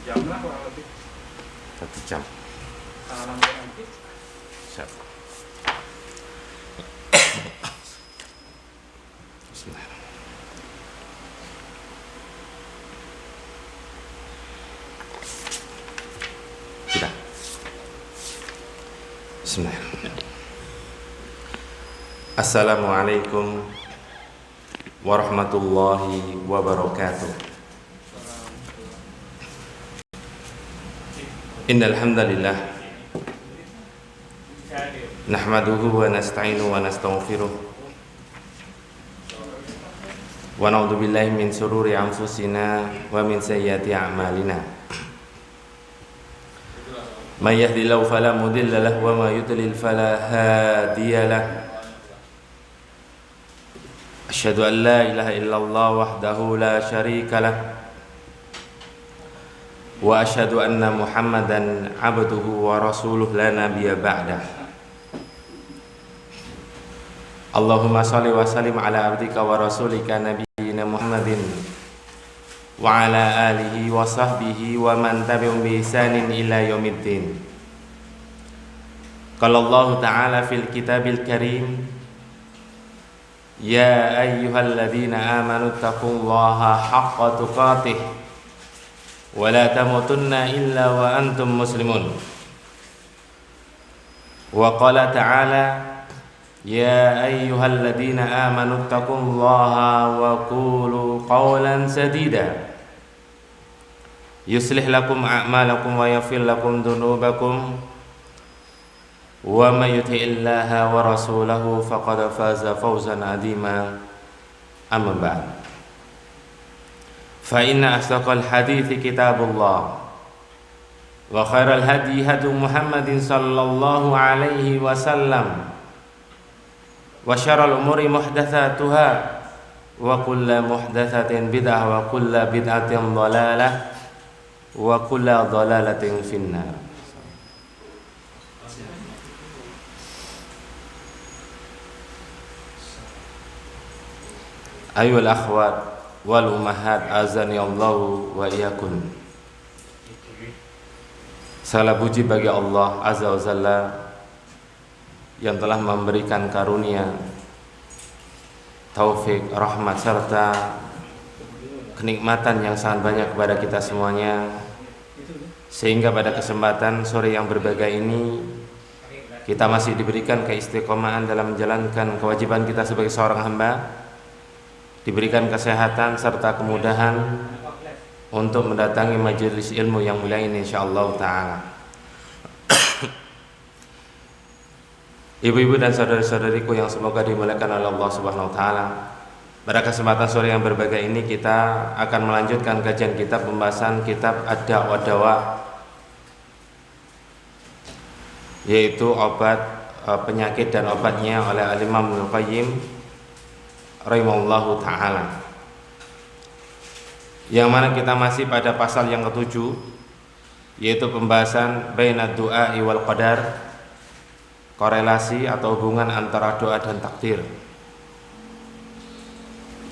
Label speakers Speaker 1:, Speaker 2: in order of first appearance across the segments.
Speaker 1: jam lah kurang lebih.
Speaker 2: 1 jam.
Speaker 1: Salam nanti.
Speaker 2: Siap. Bismillah. Sudah. Bismillah. Assalamualaikum warahmatullahi wabarakatuh. Innal hamdalillah nahmaduhu wa nasta'inuhu wa nastaghfiruh wa na'udzu billahi min shururi anfusina wa min sayyiati a'malina. May yahdihillahu fala mudilla lahu wa may yudlil fala hadiya lahu. Asyhadu an la ilaha illallah wahdahu la syarika lah wa asyhadu anna Muhammadan abduhu wa rasuluh la nabiyya ba'dah. Allahumma shalli wa sallim ala abdika wa rasulika nabiyyina Muhammadin wa ala alihi wa sahbihi wa man tabi'ahum bi ihsanin ila yaumiddin. Qala Allah ta'ala fil kitabil karim, ya ayyuhalladzina amanu taqullaha haqqa tuqatih wa la tamutunna illa wa antum muslimun. Wa qala ta'ala, ya ayyuhalladzina amanu taqullaha wa qulu qawlan sadida yuslih lakum a'malakum wa yaghfir lakum dhunubakum wa may yuti'illaha wa rasulahu faqad faza fawzan 'azima. Amma ba'd. Fa inna asdaqal hadithi kitabullah wa khairal hadi hadi Muhammadin sallallahu alaihi wasallam wa syarrul umuri muhdatsatuha wa kullu muhdatsatin bid'ah wa kullu bid'atin dhalalah wa kullu dhalalatin finnar. Ayyuhal akhwat wal ummahat azani Allahu wa iyyakum. Segala puji bagi Allah Azza wa Jalla yang telah memberikan karunia, taufik, rahmat serta kenikmatan yang sangat banyak kepada kita semuanya, sehingga pada kesempatan sore yang berbahagia ini kita masih diberikan keistiqomahan dalam menjalankan kewajiban kita sebagai seorang hamba, diberikan kesehatan serta kemudahan untuk mendatangi majelis ilmu yang mulia ini insyaallah ta'ala. Ibu-ibu dan saudari-saudariku yang semoga dimuliakan oleh Allah Subhanahu wa taala, pada kesempatan sore yang berbahagia ini kita akan melanjutkan kajian kitab pembahasan kitab Ad-Da' wa Dawa, yaitu obat penyakit dan obatnya oleh Al-Imam Ibnu Qayyim rahimahullahu ta'ala, yang mana kita masih pada pasal yang ke-7, yaitu pembahasan bainad du'a'i wal qadar, korelasi atau hubungan antara doa dan takdir,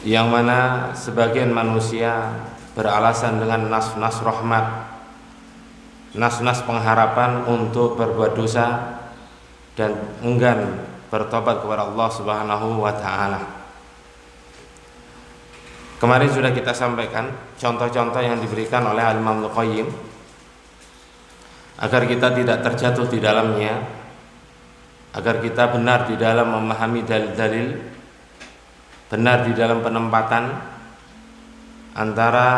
Speaker 2: yang mana sebagian manusia beralasan dengan nas-nas rahmat, nas-nas pengharapan untuk berbuat dosa dan enggan bertobat kepada Allah Subhanahu wa ta'ala. Kemarin sudah kita sampaikan contoh-contoh yang diberikan oleh Al-Imam Ibnu Qayyim agar kita tidak terjatuh di dalamnya, agar kita benar di dalam memahami dalil-dalil, benar di dalam penempatan antara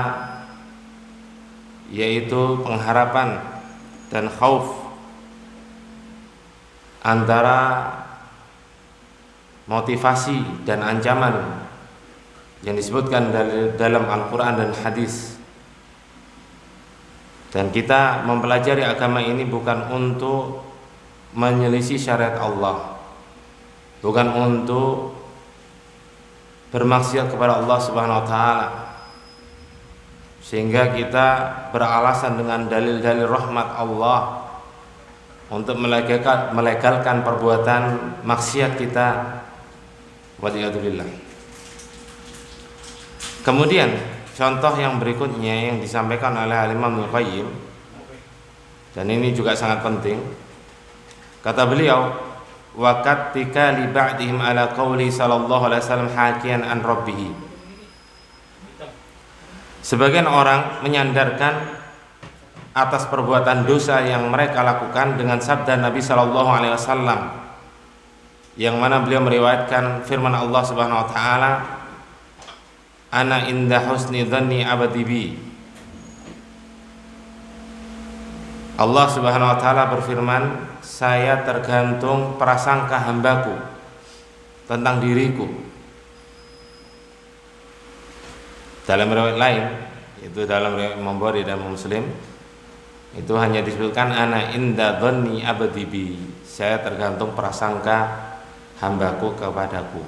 Speaker 2: yaitu pengharapan dan khauf, antara motivasi dan ancaman yang disebutkan dalam Al-Quran dan hadis. Dan kita mempelajari agama ini bukan untuk menyelisih syariat Allah, bukan untuk bermaksiat kepada Allah Subhanahu wa taala, sehingga kita beralasan dengan dalil-dalil rahmat Allah untuk melegalkan perbuatan maksiat kita. Waliyadzubillah. Kemudian contoh yang berikutnya yang disampaikan oleh Imam Ibnu Qayyim, dan ini juga sangat penting. Kata beliau, wa katika li ba'dihim ala qauli sallallahu alaihi wasallam hakian an rabbih. Sebagian orang menyandarkan atas perbuatan dosa yang mereka lakukan dengan sabda Nabi sallallahu alaihi wasallam, yang mana beliau meriwayatkan firman Allah Subhanahu wa taala, ana inda husni dhanni abdi bi. Allah Subhanahu wa taala berfirman, saya tergantung prasangka hambaku tentang diriku. Dalam riwayat lain, itu dalam riwayat Imam Bukhari dan Muslim, itu hanya disebutkan ana inda dhanni abdi bi, saya tergantung prasangka hambaku kepadaku.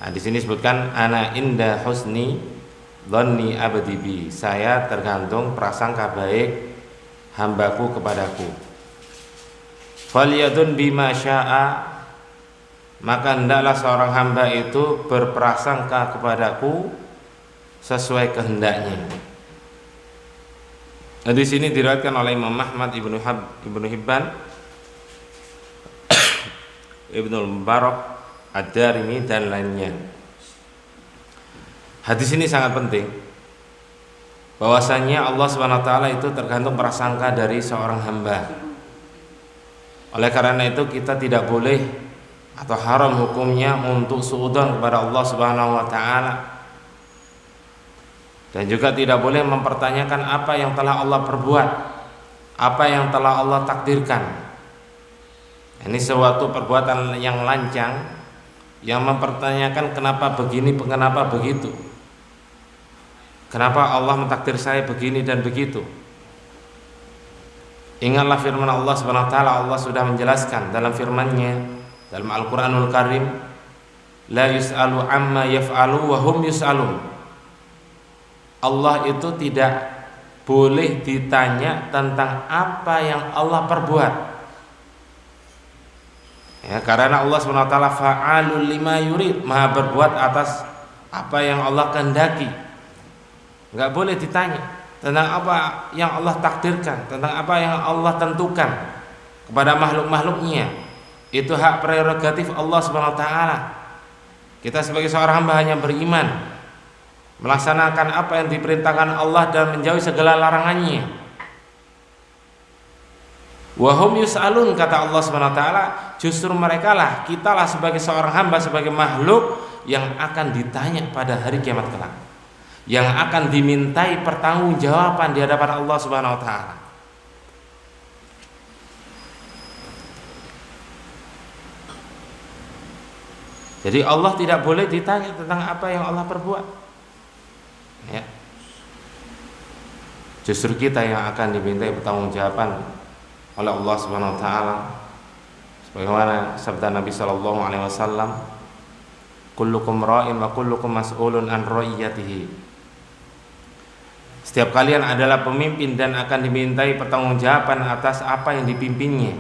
Speaker 2: Nah, di sini disebutkan ana inda husni dhanni abdi bi, saya tergantung prasangka baik hambaku kepadaku. Falyadun bima syaa, maka hendaklah seorang hamba itu berprasangka kepadaku sesuai kehendaknya. Nah, di sini diriwayatkan oleh Imam Ahmad, Ibnu Hibban, Ibnu Mubarak, Ad-Darimi dan lainnya. Hadis ini sangat penting, bahwasanya Allah Subhanahu wa taala itu tergantung prasangka dari seorang hamba. Oleh karena itu kita tidak boleh atau haram hukumnya untuk suudzon kepada Allah Subhanahu wa taala, dan juga tidak boleh mempertanyakan apa yang telah Allah perbuat, apa yang telah Allah takdirkan. Ini suatu perbuatan yang lancang, yang mempertanyakan kenapa begini, kenapa begitu, kenapa Allah mentakdir saya begini dan begitu. Ingatlah firman Allah Subhanahu wa taala, Allah sudah menjelaskan dalam firman-Nya dalam Al-Qur'anul Karim, la yus'alu amma yaf'alu wa hum yus'alun. Allah itu tidak boleh ditanya tentang apa yang Allah perbuat, ya, karena Allah SWT fa'alul lima yurid, maha berbuat atas apa yang Allah kehendaki. Enggak boleh ditanya tentang apa yang Allah takdirkan, tentang apa yang Allah tentukan kepada makhluk-makhluknya. Itu hak prerogatif Allah SWT. Kita sebagai seorang hamba hanya beriman, melaksanakan apa yang diperintahkan Allah dan menjauhi segala larangannya. Wa hum yus'alun, kata Allah Subhanahu wa taala, justru merekalah, kitalah sebagai seorang hamba, sebagai makhluk yang akan ditanya pada hari kiamat kelak, yang akan dimintai pertanggungjawaban di hadapan Allah Subhanahu wa taala. Jadi Allah tidak boleh ditanya tentang apa yang Allah perbuat, ya. Justru kita yang akan dimintai pertanggungjawaban oleh Allah Subhanahu wa taala, sebagaimana sabda Nabi sallallahu alaihi wasallam, kullukum ra'in wa kullukum mas'ulun an ra'iyatihi. Setiap kalian adalah pemimpin dan akan dimintai pertanggungjawaban atas apa yang dipimpinnya.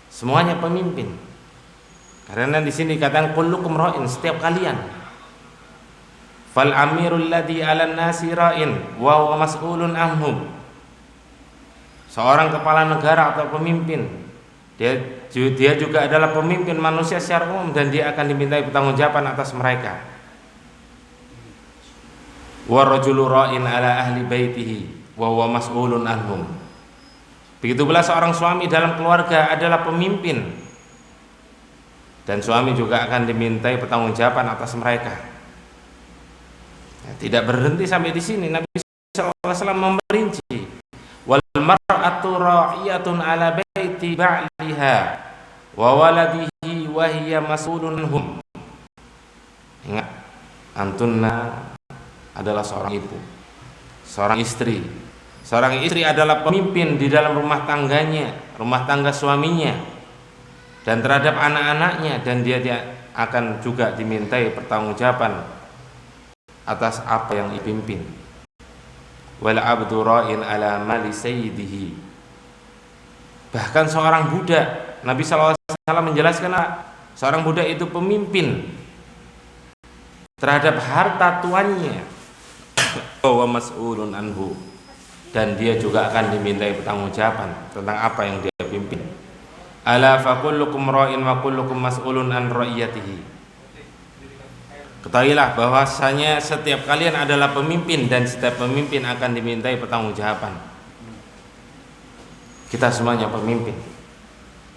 Speaker 2: Semuanya pemimpin. Karena di sini dikatakan kullukum ra'in, setiap kalian. Fal amirul ladzi 'alan nasi ra'in wa huwa mas'ulun anhum. Seorang kepala negara atau pemimpin, dia juga adalah pemimpin manusia secara umum dan dia akan dimintai pertanggungjawaban atas mereka. Wa rajulu ra'in 'ala ahli baitihi wa huwa mas'ulun anhum. Begitu pula seorang suami dalam keluarga adalah pemimpin, dan suami juga akan dimintai pertanggungjawaban atas mereka. Ya, tidak berhenti sampai di sini, Nabi sallallahu alaihi wasallam memperinci, wal mar'atu ra'iyatun 'ala baiti ba'liha wa waladihi wa hiya mas'ulun anhum. Ingat, antunna adalah seorang ibu, seorang istri. Seorang istri adalah pemimpin di dalam rumah tangganya, rumah tangga suaminya, dan terhadap anak-anaknya, dan dia akan juga dimintai pertanggungjawaban atas apa yang dipimpin. Wal abdu ra'in 'ala mali sayyidihi. Bahkan seorang budak, Nabi sallallahu alaihi wasallam menjelaskan, seorang budak itu pemimpin terhadap harta tuannya. wa mas'ulun anhu, dan dia juga akan dimintai pertanggungjawaban tentang apa yang dia pimpin. Ala fa kullukum ra'in wa kullukum mas'ulun an ra'iyatihi. Ketahuilah bahwasanya setiap kalian adalah pemimpin dan setiap pemimpin akan dimintai pertanggungjawaban. Kita semuanya pemimpin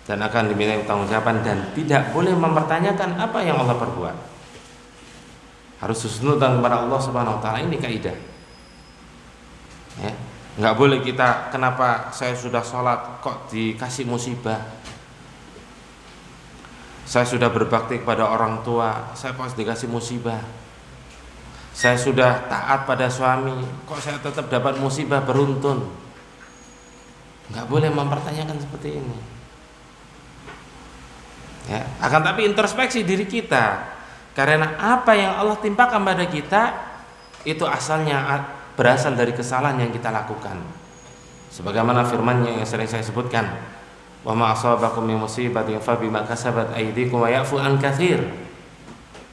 Speaker 2: dan akan dimintai pertanggungjawaban, dan tidak boleh mempertanyakan apa yang Allah perbuat. Harus husnudzan kepada Allah Subhanahu wa taala, ini kaidah. Ya, enggak boleh kita, kenapa saya sudah sholat kok dikasih musibah? Saya sudah berbakti kepada orang tua, saya pas dikasih musibah. Saya sudah taat pada suami, kok saya tetap dapat musibah beruntun? Enggak boleh mempertanyakan seperti ini. Ya, akan tapi introspeksi diri kita, karena apa yang Allah timpakan pada kita itu asalnya berasal dari kesalahan yang kita lakukan. Sebagaimana firman-Nya yang sering saya sebutkan, wa ma asabakum min musibatin fa bima kasabat aydikum wa ya'fu an katsir.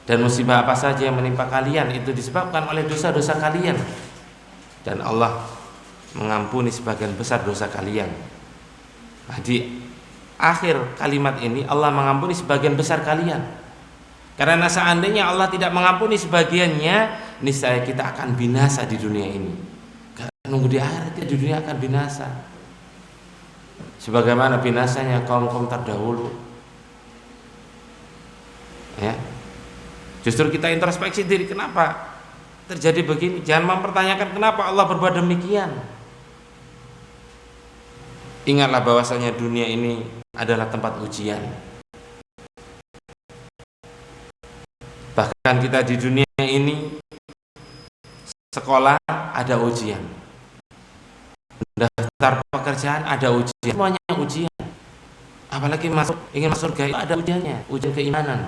Speaker 2: Dan musibah apa saja yang menimpa kalian itu disebabkan oleh dosa-dosa kalian, dan Allah mengampuni sebagian besar dosa kalian. Nah, di akhir kalimat ini Allah mengampuni sebagian besar kalian, karena seandainya Allah tidak mengampuni sebagiannya, niscaya kita akan binasa di dunia ini. Karena nunggu di akhirat, di dunia akan binasa sebagaimana binasanya kaum-kaum terdahulu. Ya, justru kita introspeksi diri, kenapa terjadi begini. Jangan mempertanyakan kenapa Allah berbuat demikian. Ingatlah bahwasanya dunia ini adalah tempat ujian. Bahkan kita di dunia ini sekolah ada ujian, daftar pekerjaan ada ujian, semuanya ujian. Apalagi ingin masuk surga itu ada ujiannya, ujian keimanan.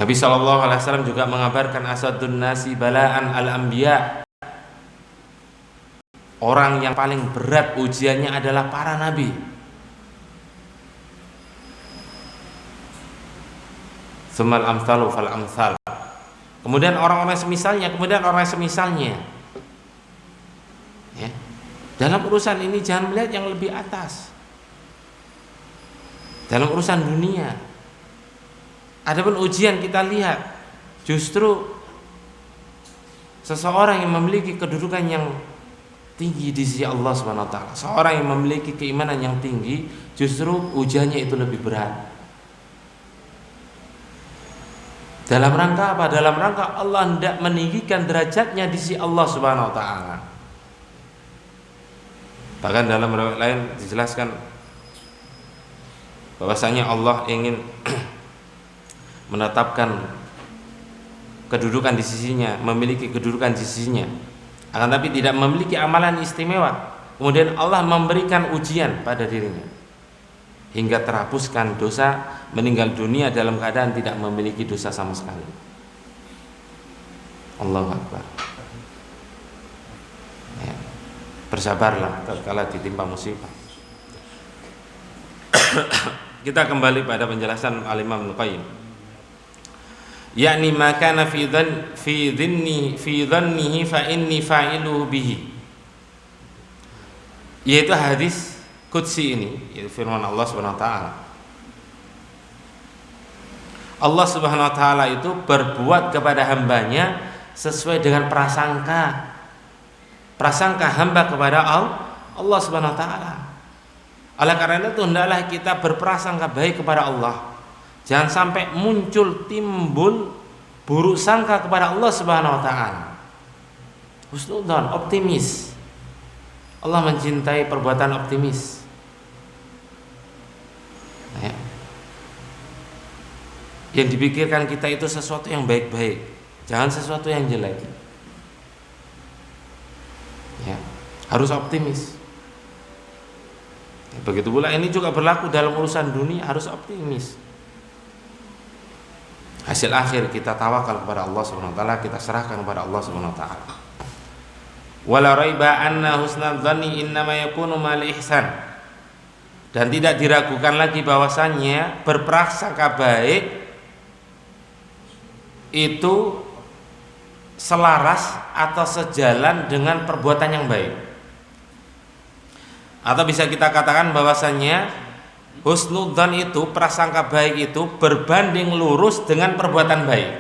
Speaker 2: Nabi SAW juga mengabarkan asadun nasi balaan al-anbiya. Orang yang paling berat ujiannya adalah para nabi. Sumal amsalu fal amsal. Kemudian orang-orang semisalnya, kemudian orang semisalnya. Ya. Dalam urusan ini jangan melihat yang lebih atas. Dalam urusan dunia, adapun ujian kita lihat justru seseorang yang memiliki kedudukan yang tinggi di sisi Allah Subhanahu wa taala, seorang yang memiliki keimanan yang tinggi, justru ujiannya itu lebih berat. Dalam rangka apa? Dalam rangka Allah hendak meninggikan derajatnya di sisi Allah Subhanahu wa taala. Bahkan dalam riwayat lain dijelaskan bahwasanya Allah ingin menetapkan kedudukan di sisinya, memiliki kedudukan di sisinya, akan tapi tidak memiliki amalan istimewa. Kemudian Allah memberikan ujian pada dirinya hingga terhapuskan dosa, meninggal dunia dalam keadaan tidak memiliki dosa sama sekali. Allahu Akbar. Ya. Bersabarlah tatkala ditimpa musibah. Kita kembali pada penjelasan Al-Imam Ibnu Qayyim. Yakni maka kana fi dhannihi fa inni fa'iluhu bihi. Yaitu hadis qudsi ini, yaitu firman Allah Subhanahu wa taala. Allah Subhanahu wa taala itu berbuat kepada hambanya sesuai dengan prasangka hamba kepada Allah Subhanahu wa taala. Oleh karena itu hendaklah kita berprasangka baik kepada Allah. Jangan sampai timbul buruk sangka kepada Allah Subhanahu wa taala. Husnudzon, optimis. Allah mencintai perbuatan optimis. Ya. Yang dipikirkan kita itu sesuatu yang baik-baik, jangan sesuatu yang jelek. Ya, harus optimis. Ya, begitu pula ini juga berlaku dalam urusan dunia, harus optimis. Hasil akhir kita tawakal kepada Allah Subhanahu wa taala, kita serahkan kepada Allah Subhanahu wa taala. Wala raiba anna husnal dhanni innama yakunu mal ihsan. Dan tidak diragukan lagi bahwasannya berprasangka baik itu selaras atau sejalan dengan perbuatan yang baik. Atau bisa kita katakan bahwasannya husnudzan itu, prasangka baik itu berbanding lurus dengan perbuatan baik.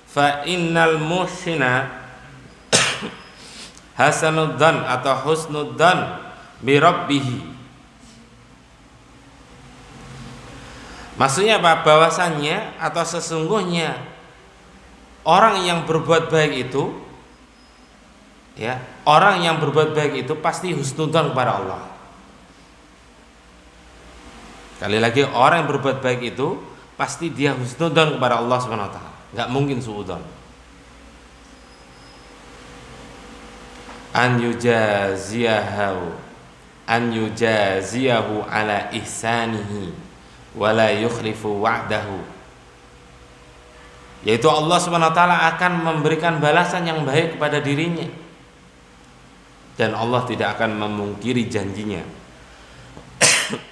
Speaker 2: Fa innal muhsina hasanudzan atau husnudzan bi rabbih. Maksudnya apa? Bahwasannya atau sesungguhnya orang yang berbuat baik itu, ya, orang yang berbuat baik itu pasti husnudzan kepada Allah. Sekali lagi, orang yang berbuat baik itu pasti dia husnudzan kepada Allah Subhanahu wa taala. Enggak mungkin suudzon. An yujaziyahu ala ihsanihi wa la yukhlifu wa'dahu. Yaitu Allah Subhanahu wa taala akan memberikan balasan yang baik kepada dirinya, dan Allah tidak akan memungkiri janjinya.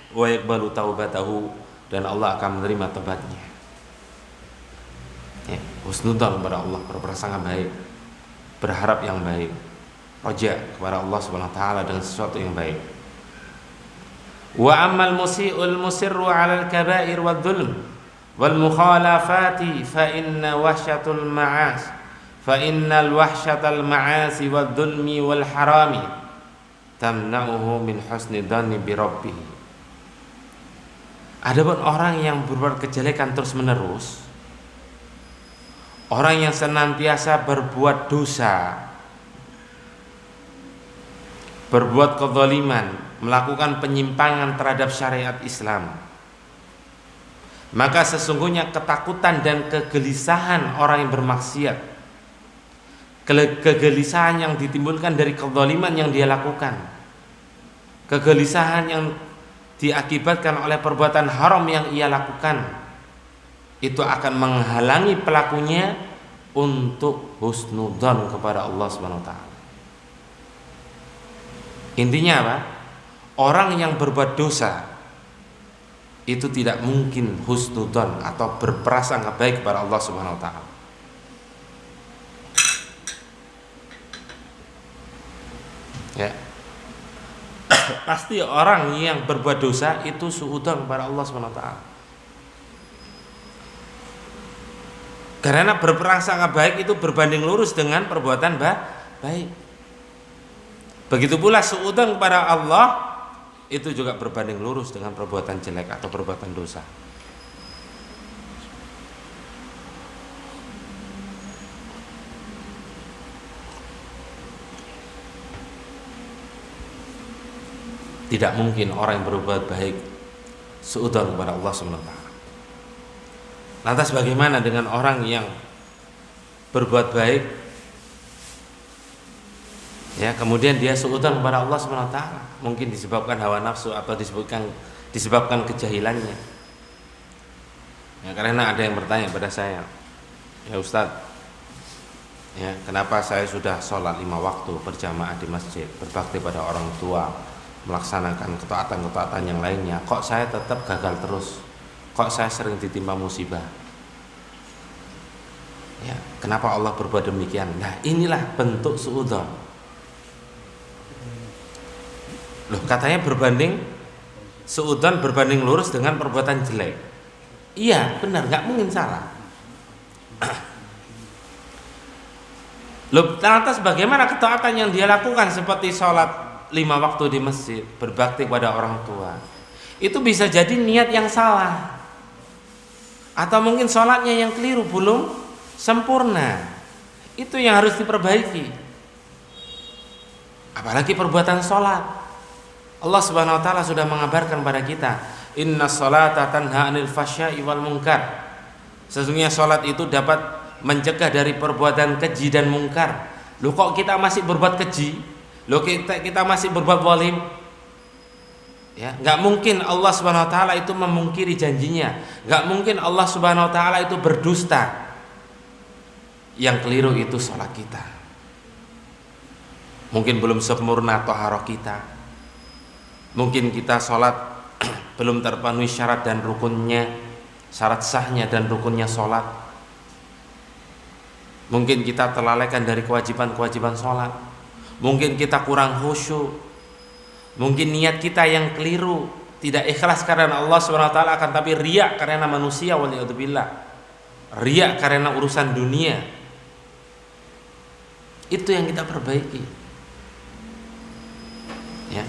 Speaker 2: Wa yaqbalu taubatahu, dan Allah akan menerima taubatnya. Ya, husnudzan kepada Allah, berprasangka baik, berharap yang baik, roja kepada Allah Subhanahu wa taala dengan sesuatu yang baik. Wa ammal musii'ul musirru 'alal kaba'ir wadh-dhulm wal mukhalafati fa innal wahsyatal ma'asi wadh-dhulmi wal harami tamna'uhu min husni dhanni bi rabbih. Adapun orang yang berbuat kejelekan terus-menerus, orang yang senantiasa berbuat dosa, berbuat kezaliman, melakukan penyimpangan terhadap syariat Islam, maka sesungguhnya ketakutan dan kegelisahan orang yang bermaksiat, kegelisahan yang ditimbulkan dari kezaliman yang dia lakukan, kegelisahan yang diakibatkan oleh perbuatan haram yang ia lakukan, itu akan menghalangi pelakunya untuk husnudzan kepada Allah Subhanahu wa taala. Intinya apa? Orang yang berbuat dosa itu tidak mungkin husnudzan atau berprasangka baik kepada Allah Subhanahu wa taala. Ya. Pasti orang yang berbuat dosa itu suudzon kepada Allah Subhanahu wa taala. Karena berprasangka baik itu berbanding lurus dengan perbuatan baik. Begitu pula suudzon kepada Allah itu juga berbanding lurus dengan perbuatan jelek atau perbuatan dosa. Tidak mungkin orang yang berbuat baik suudzon kepada Allah Subhanahu wa taala. Lantas bagaimana dengan orang yang berbuat baik, ya, kemudian dia suudzon kepada Allah Subhanahu wa taala? Mungkin disebabkan hawa nafsu atau disebabkan kejahilannya. Ya, karena ada yang bertanya pada saya, "Ya Ustadz, ya, kenapa saya sudah sholat 5 waktu berjamaah di masjid, berbakti pada orang tua, melaksanakan ketaatan-ketaatan yang lainnya, kok saya tetap gagal terus? Kok saya sering ditimpa musibah? Ya, kenapa Allah berbuat demikian?" Nah, inilah bentuk suudzon. Loh, katanya suudzon berbanding lurus dengan perbuatan jelek. Iya, benar, nggak mungkin salah. Loh, lantas bagaimana ketaatan yang dia lakukan seperti sholat 5 waktu di masjid, berbakti kepada orang tua? Itu bisa jadi niat yang salah, atau mungkin sholatnya yang keliru, belum sempurna. Itu yang harus diperbaiki. Apalagi perbuatan sholat. Allah Subhanahu wa taala sudah mengabarkan pada kita, "Inna sholata tanha 'anil fahsya'i wal munkar." Sesungguhnya sholat itu dapat mencegah dari perbuatan keji dan mungkar. Loh, kok kita masih berbuat keji? Loh, kita masih berbuat zalim? Ya, nggak mungkin Allah Subhanahu wa taala itu memungkiri janjinya. Nggak mungkin Allah Subhanahu wa taala itu berdusta. Yang keliru itu sholat kita. Mungkin belum sempurna thaharah kita. Mungkin kita sholat belum terpenuhi syarat dan rukunnya, syarat sahnya dan rukunnya sholat. Mungkin kita terlalaikan dari kewajiban-kewajiban sholat. Mungkin kita kurang khusyuk. Mungkin niat kita yang keliru, tidak ikhlas karena Allah SWT, akan tapi riya karena manusia, waliyadzubillah. Riya karena urusan dunia. Itu yang kita perbaiki. Ya.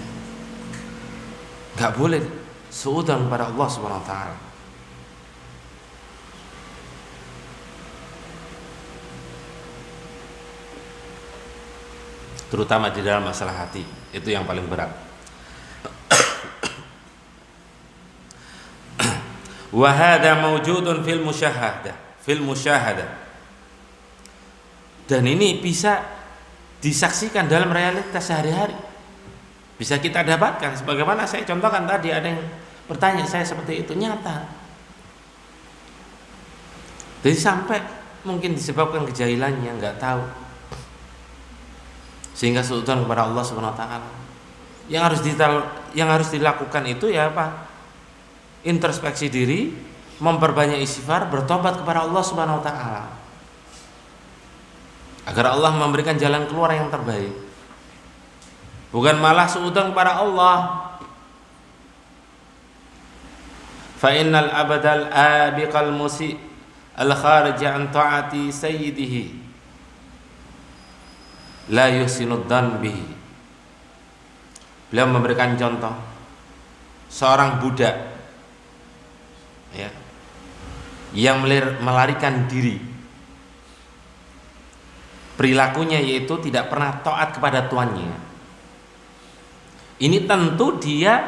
Speaker 2: Gak boleh suudzon kepada Allah SWT. Terutama di dalam masalah hati, itu yang paling berat. Wa hadza mawjudun fil musyahadah. Dan ini bisa disaksikan dalam realitas sehari-hari. Bisa kita dapatkan, sebagaimana saya contohkan tadi, ada yang bertanya saya seperti itu, nyata. Jadi sampai mungkin disebabkan kejahilannya, nggak tahu, sehingga suudzon kepada Allah Subhanahu wa taala. Yang harus dilakukan itu ya apa? Introspeksi diri, memperbanyak istighfar, bertobat kepada Allah Subhanahu wa taala, agar Allah memberikan jalan keluar yang terbaik. Bukan malah suudzon kepada Allah. Fa innal abadal abiqal musi al kharij an taati sayyidihi la yusinud dan bihi. Beliau memberikan contoh seorang budak, ya, yang melarikan diri, perilakunya yaitu tidak pernah taat kepada tuannya. Ini tentu dia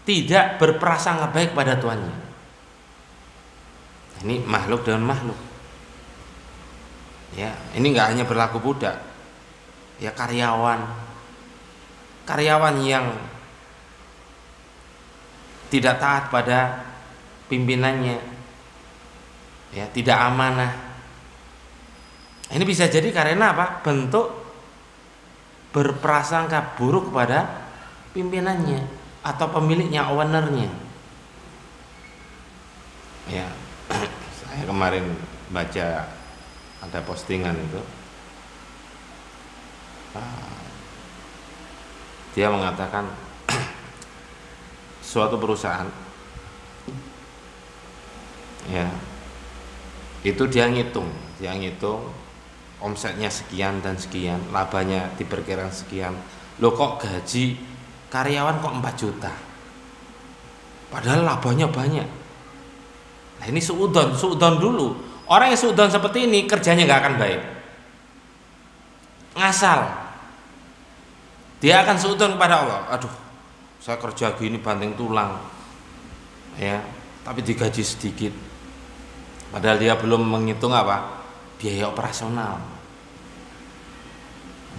Speaker 2: tidak berprasangka baik pada tuannya. Ini makhluk dengan makhluk, ya. Ini nggak hanya berlaku budak, ya, karyawan yang tidak taat pada pimpinannya, ya, tidak amanah. Ini bisa jadi karena apa? Bentuk berprasangka buruk kepada pimpinannya atau pemiliknya, ownernya. Ya, saya kemarin baca ada postingan itu, dia mengatakan suatu perusahaan, ya, itu dia ngitung omsetnya sekian dan sekian, labanya diperkirakan sekian. Loh, kok gaji karyawan kok 4 juta, padahal labanya banyak. Nah, ini suudzon dulu. Orang yang suudzon seperti ini kerjanya nggak akan baik, ngasal. Dia akan suudzon kepada Allah. Aduh, saya kerja gini banting tulang, ya, tapi digaji sedikit. Padahal dia belum menghitung apa? Biaya operasional.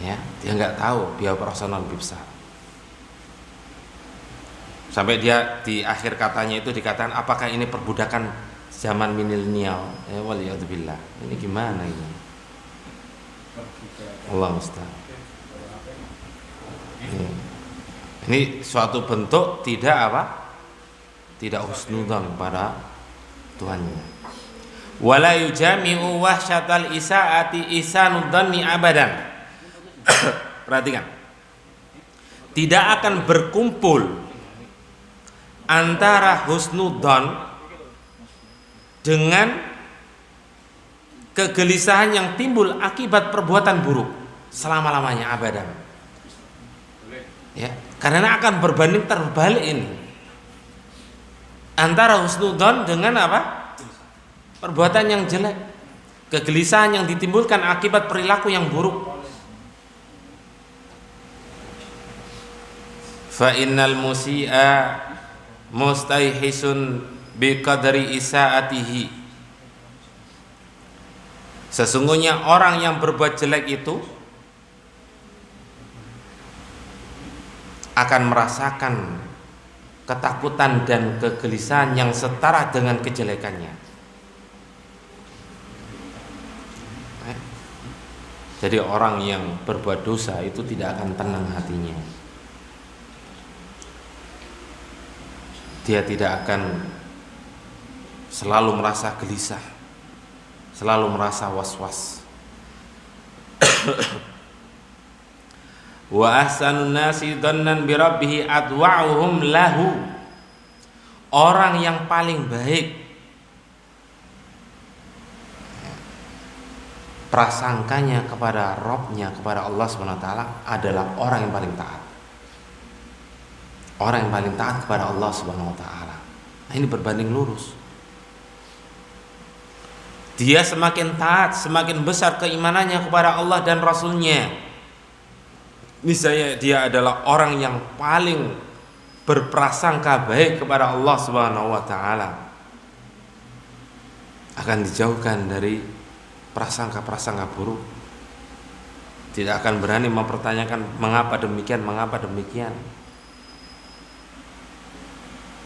Speaker 2: Ya, dia nggak tahu biaya operasional lebih besar. Sampai dia di akhir katanya itu dikatakan, apakah ini perbudakan zaman milenial? Ya, waliyadzubillah. Ini gimana ini? Allah musta'an. Ini suatu bentuk tidak husnudzon pada Tuhannya. Wala yujami'u wahsyatal isaati isanudzanni abadan. Perhatikan, tidak akan berkumpul antara husnudzon dengan kegelisahan yang timbul akibat perbuatan buruk selama-lamanya, abadan. Ya, karena akan berbanding terbalik ini antara husnudzon dengan apa? Perbuatan yang jelek, kegelisahan yang ditimbulkan akibat perilaku yang buruk. Fa innal musi'a mustaihisun biqadri isaatihi. Sesungguhnya orang yang berbuat jelek itu akan merasakan ketakutan dan kegelisahan yang setara dengan kejelekannya. Jadi orang yang berbuat dosa itu tidak akan tenang hatinya. Dia tidak akan selalu merasa gelisah, selalu merasa was-was. Wa ahsanun nasi dhannan bi rabbih adwa'uhum lahu. Orang yang paling baik prasangkanya kepada Rabb-nya, kepada Allah SWT adalah orang yang paling taat. Orang yang paling taat kepada Allah SWT. Nah, ini berbanding lurus. Dia semakin taat, semakin besar keimanannya kepada Allah dan Rasul-Nya. Misalnya dia adalah orang yang paling berprasangka baik kepada Allah Subhanahu wa taala, akan dijauhkan dari prasangka-prasangka buruk. Tidak akan berani mempertanyakan mengapa demikian, mengapa demikian.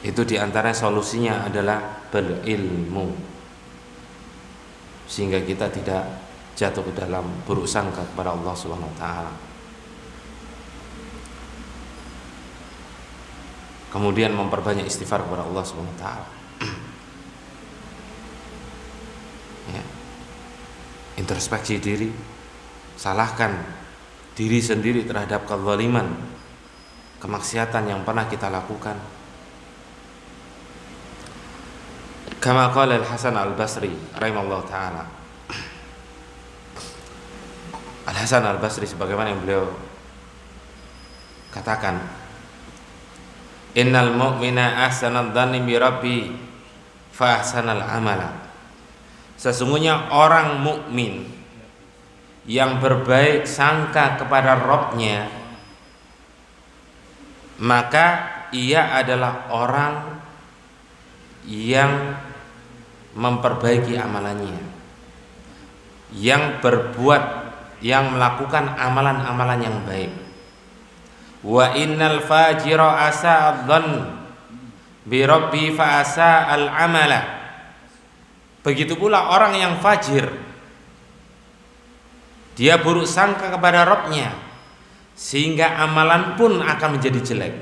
Speaker 2: Itu diantara solusinya adalah berilmu, sehingga kita tidak jatuh ke dalam buruk sangka kepada Allah Subhanahu wa taala. Kemudian memperbanyak istighfar kepada Allah Subhanahu wa taala. Ya. Introspeksi diri, salahkan diri sendiri terhadap kezaliman, kemaksiatan yang pernah kita lakukan. Kama qala Al-Hasan Al-Basri rahimahullah taala. Al-Hasan Al-Basri sebagaimana yang beliau katakan, innal mu'mina ahsanad dhanni bi rabbi fa ahsanal amala. Sesungguhnya orang mukmin yang berbaik sangka kepada Rabb-nya, maka ia adalah orang yang memperbaiki amalannya, yang berbuat, yang melakukan amalan-amalan yang baik. Wa innal fajira asa'adh-dhann bi rabbi fa asa'al amala. Begitu pula orang yang fajir, dia buruk sangka kepada Rabb-nya, sehingga amalan pun akan menjadi jelek.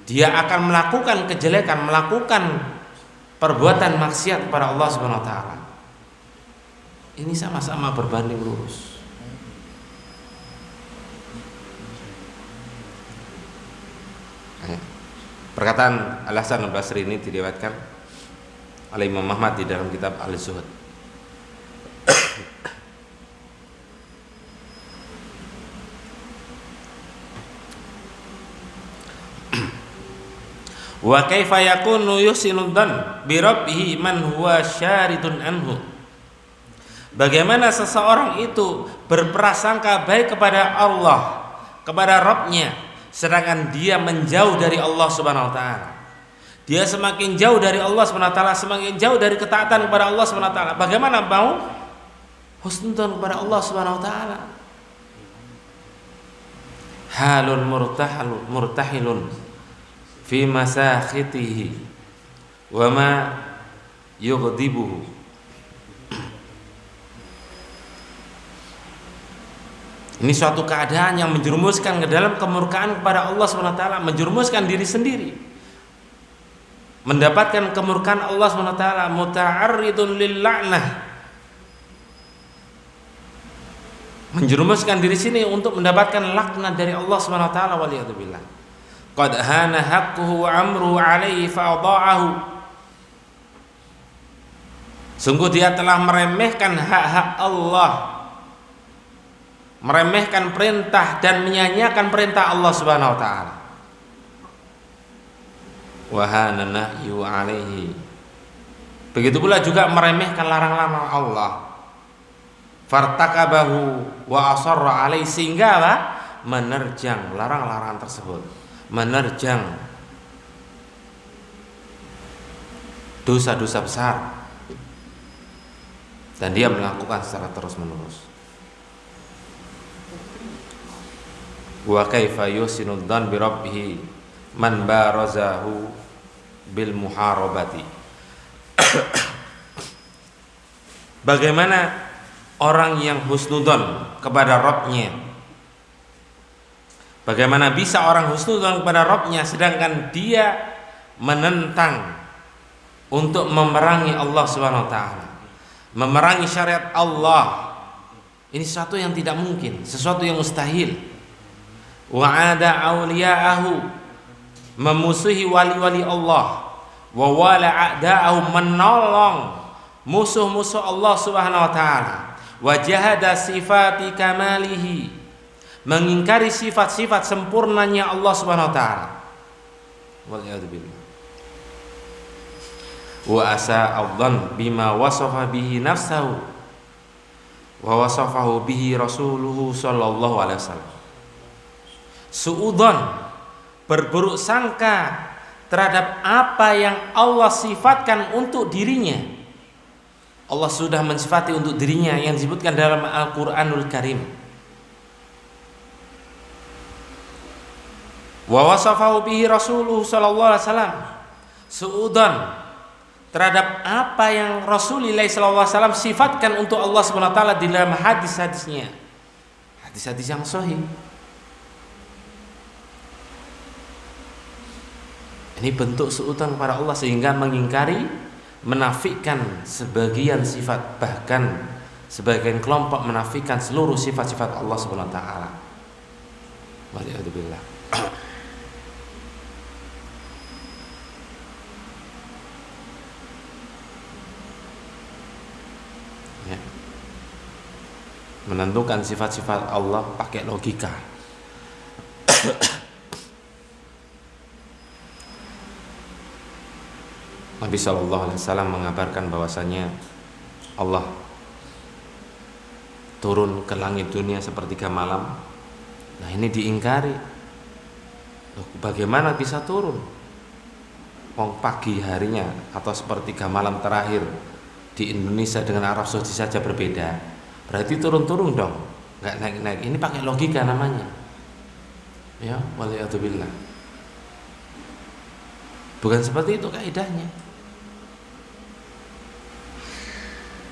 Speaker 2: Dia akan melakukan kejelekan, melakukan perbuatan maksiat kepada Allah Subhanahu wa taala. Ini sama-sama berbanding lurus. Perkataan Al-Hasan Al-Basri ini diriwayatkan oleh Imam Ahmad di dalam kitab Al-Zuhud. Wa kaifa yakunu yuhsinu dzan bi rabbih man huwa syaridun anhu. Bagaimana seseorang itu berprasangka baik kepada Allah, kepada Rabb-nya, sedangkan dia menjauh dari Allah Subhanahu wa taala. Dia semakin jauh dari Allah Subhanahu wa taala, semakin jauh dari ketaatan kepada Allah Subhanahu wa taala. Bagaimana mau husnudzan kepada Allah Subhanahu wa taala? Halun murtahilun fi masakhitihi wa ma yughdibuhu. Ini suatu keadaan yang menjerumuskan ke dalam kemurkaan kepada Allah Subhanahu wa taala, menjerumuskan diri sendiri, mendapatkan kemurkaan Allah Subhanahu wa taala, muta'arridun lil la'nah, menjerumuskan diri sini untuk mendapatkan laknat dari Allah Subhanahu wa taala, waliyadzubillah. Qad hana haqquhu wa amru alaihi fa'adha'ahu. Sungguh dia telah meremehkan hak-hak Allah, meremehkan perintah dan menyanyiakan perintah Allah Subhanahu wa taala. Wa hana nahyu alaihi. Begitu pula juga meremehkan larang-larang Allah. Fartakabahu wa asarra alaihi, sehingga menerjang larang-larangan tersebut, menerjang dosa-dosa besar, dan dia melakukan secara terus-menerus. Wa kaifa yusinu dzan bi rabbih man barazahu bil muharabati. Bagaimana orang yang husnudzan kepada Rabb-nya? Bagaimana bisa orang husnudzan kepada Rabb-nya sedangkan dia menentang untuk memerangi Allah Subhanahu wa taala, memerangi syariat Allah? Ini sesuatu yang tidak mungkin, sesuatu yang mustahil. Wa ada awliya'ahu, memusuhi wali-wali Allah. Wa wala a'da'ahu, menolong musuh-musuh Allah Subhanahu wa taala. Wa jahada sifati kamalihi, mengingkari sifat-sifat sempurnanya Allah Subhanahu wa taala. Waliyadzubillah. Wa asa'adhan bima wasafa bihi nafsahu wa wasafahu bihi rasuluhu sallallahu alaihi wasallam. Suudzon, berburuk sangka terhadap apa yang Allah sifatkan untuk dirinya. Allah sudah mensifati untuk dirinya yang disebutkan dalam Al-Qur'anul Karim. Wa wasafahu bihi rasuluhu sallallahu alaihi wasallam. Suudzon terhadap apa yang Rasulullah SAW sifatkan untuk Allah SWT di dalam hadis-hadisnya, hadis-hadis yang sahih. Ini bentuk suudzon kepada Allah sehingga mengingkari, menafikan sebagian sifat, bahkan sebagian kelompok menafikan seluruh sifat-sifat Allah SWT. Waliyadzubillah. Ya. Menentukan sifat-sifat Allah pakai logika. Nabi SAW mengabarkan bahwasanya Allah turun ke langit dunia sepertiga malam. Nah, ini diingkari. Loh, bagaimana bisa turun? Pagi harinya atau sepertiga malam terakhir di Indonesia dengan Arab Saudi saja berbeda. Berarti turun-turun dong, nggak naik-naik. Ini pakai logika namanya. Ya, waliyadzubillah. Bukan seperti itu kaidahnya.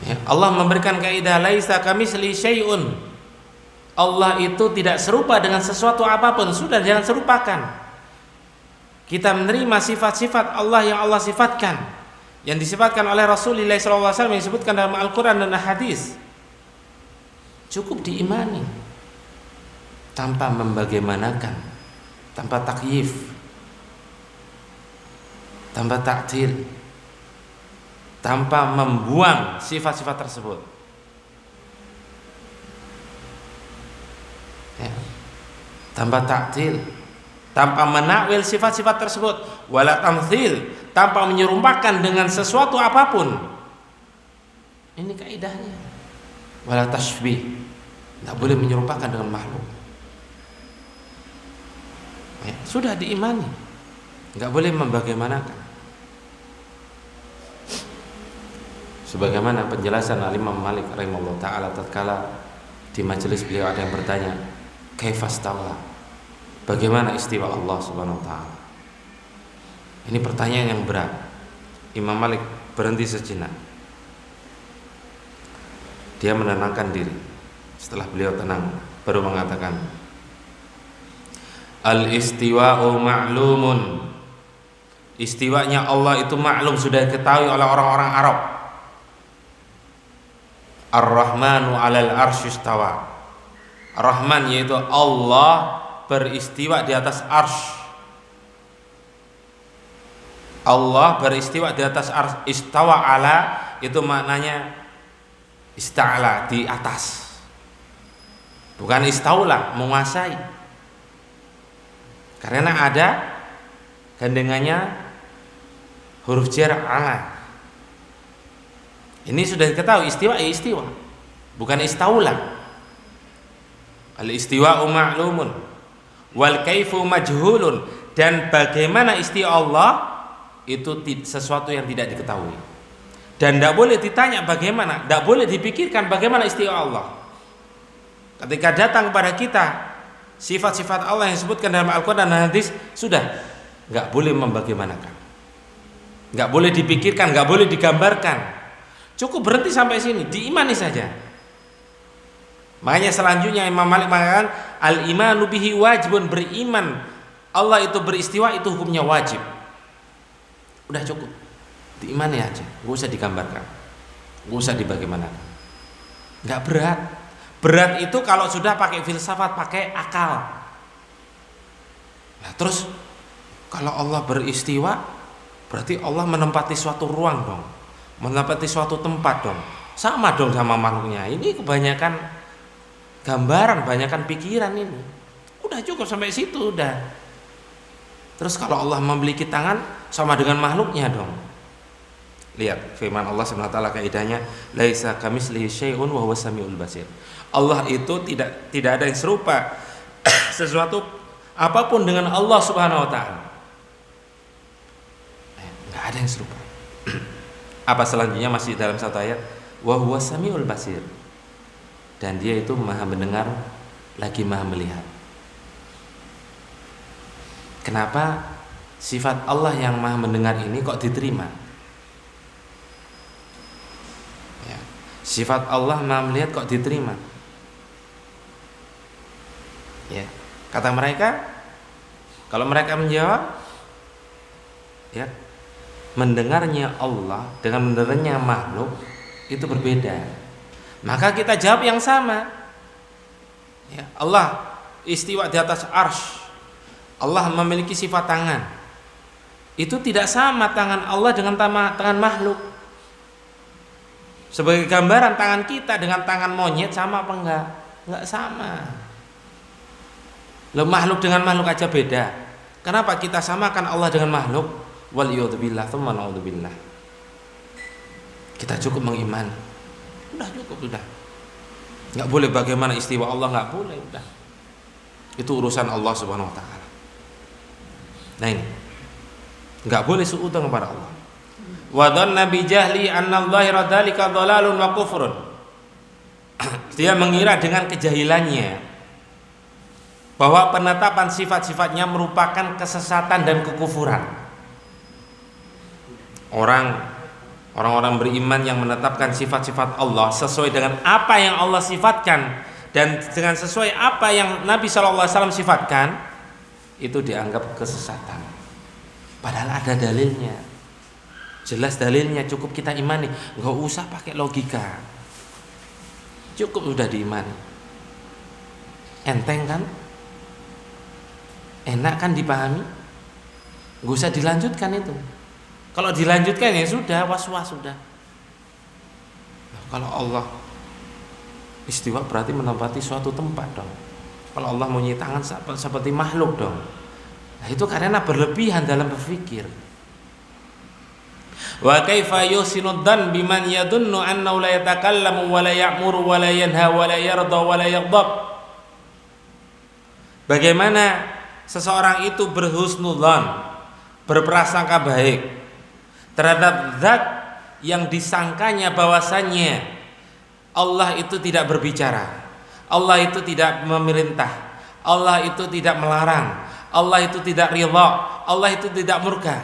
Speaker 2: Ya, Allah memberikan kaidah laisa kamitsli syai'un. Allah itu tidak serupa dengan sesuatu apapun. Sudah, jangan serupakan. Kita menerima sifat-sifat Allah yang Allah sifatkan, yang disifatkan oleh Rasulullah SAW, yang disebutkan dalam Al-Quran dan hadis. Cukup diimani tanpa membagaimanakan, tanpa takyif, tanpa ta'til, tanpa membuang sifat-sifat tersebut. Ya. Tanpa ta'til, tanpa menakwil sifat-sifat tersebut, wala tamthil, tanpa menyerumpakan dengan sesuatu apapun. Ini kaidahnya. Wala tashbih, tidak boleh menyerupakan dengan makhluk. Ya, sudah diimani, nggak boleh membagaimanakan. Sebagaimana penjelasan Al-Imam Malik rahimahullah ta'ala tatkala di majelis beliau ada yang bertanya, kaifastawa, bagaimana istiwa Allah subhanahu wa ta'ala. Ini pertanyaan yang berat. Imam Malik berhenti sejenak, dia menenangkan diri. Setelah beliau tenang, baru mengatakan, al-istiwa'u ma'lumun, istiwanya Allah itu maklum, sudah diketahui oleh orang-orang Arab. Ar-Rahmanu 'alal arsy istawa. Ar-Rahman yaitu Allah beristiwa di atas arsy. Allah beristiwa di atas arsy. Istawa ala itu maknanya ista'ala, di atas. Bukan istaula, menguasai. Karena ada gandengannya huruf jar ala. Ini sudah diketahui, istiwa ya istiwa, bukan istaula. Al-istiwa'u ma'lumun wal kaifu majhulun, dan bagaimana istiwa Allah itu sesuatu yang tidak diketahui. Dan tidak boleh ditanya bagaimana, tidak boleh dipikirkan bagaimana istiwa Allah. Ketika datang kepada kita sifat-sifat Allah yang disebutkan dalam Al-Quran dan hadis, sudah nggak boleh membagaimanakan, nggak boleh dipikirkan, nggak boleh digambarkan. Cukup berhenti sampai sini, diimani saja. Makanya selanjutnya Imam Malik mengatakan al-imanu bihi wajibun, beriman Allah itu beristiwa itu hukumnya wajib. Udah cukup, diimani aja, nggak usah digambarkan, nggak usah dibagaimanakan. Nggak berat. Berat itu kalau sudah pakai filsafat, pakai akal. Nah, terus kalau Allah beristiwa, berarti Allah menempati suatu ruang dong, menempati suatu tempat dong. Sama dong sama makhluknya. Ini kebanyakan gambaran, kebanyakan pikiran ini. Udah cukup sampai situ udah. Terus kalau Allah memiliki tangan, sama dengan makhluknya dong. Lihat firman Allah Subhanahu wa taala, kaidahnya laisa kamitslihi syai'un wa huwas samiul basir. Allah itu tidak ada yang serupa sesuatu apapun dengan Allah Subhanahu wa taala. Enggak ada yang serupa. Apa selanjutnya masih dalam satu ayat, wa huwas samiul basir. Dan dia itu Maha mendengar lagi Maha melihat. Kenapa sifat Allah yang Maha mendengar ini kok diterima? Sifat Allah Maha melihat kok diterima? Ya, kata mereka, kalau mereka menjawab, ya, mendengarnya Allah dengan mendengarnya makhluk itu berbeda. Maka kita jawab yang sama. Ya, Allah istiwa di atas arsy. Allah memiliki sifat tangan. Itu tidak sama tangan Allah dengan tangan makhluk. Sebagai gambaran tangan kita dengan tangan monyet sama apa enggak? Enggak sama. Loh, makhluk dengan makhluk aja beda. Kenapa kita samakan Allah dengan makhluk? Waliyadzubillah, tsumma na'udzubillah. Kita cukup mengimani. Udah cukup sudah. Enggak boleh bagaimana istiwa Allah, enggak boleh udah. Itu urusan Allah Subhanahu wa taala. Nah ini. Enggak boleh suudzon kepada Allah. Wa dhanna bi jahli anna dhahira dzalika dhalalun wa kufrun. Dia mengira dengan kejahilannya bahwa penetapan sifat-sifatnya merupakan kesesatan dan kekufuran. Orang-orang beriman yang menetapkan sifat-sifat Allah sesuai dengan apa yang Allah sifatkan dan dengan sesuai apa yang Nabi SAW sifatkan, itu dianggap kesesatan. Padahal ada dalilnya. Jelas dalilnya, cukup kita imani, nggak usah pakai logika, cukup sudah diimani. Enteng kan, enak kan dipahami, nggak usah dilanjutkan itu. Kalau dilanjutkan ya sudah was-was sudah. Nah, kalau Allah istiwa berarti menempati suatu tempat dong. Kalau Allah punya tangan seperti makhluk dong. Nah, itu karena berlebihan dalam berpikir. Wa kaifa yusinu dzan biman yadunnu annahu la yatakallamu wa la ya'muru wa la yanha wa la yarda wa la yaghdab. Bagaimana seseorang itu berhusnudzan, berprasangka baik terhadap zat yang disangkanya bahwasannya Allah itu tidak berbicara, Allah itu tidak memerintah, Allah itu tidak melarang, Allah itu tidak ridha, Allah itu tidak murka.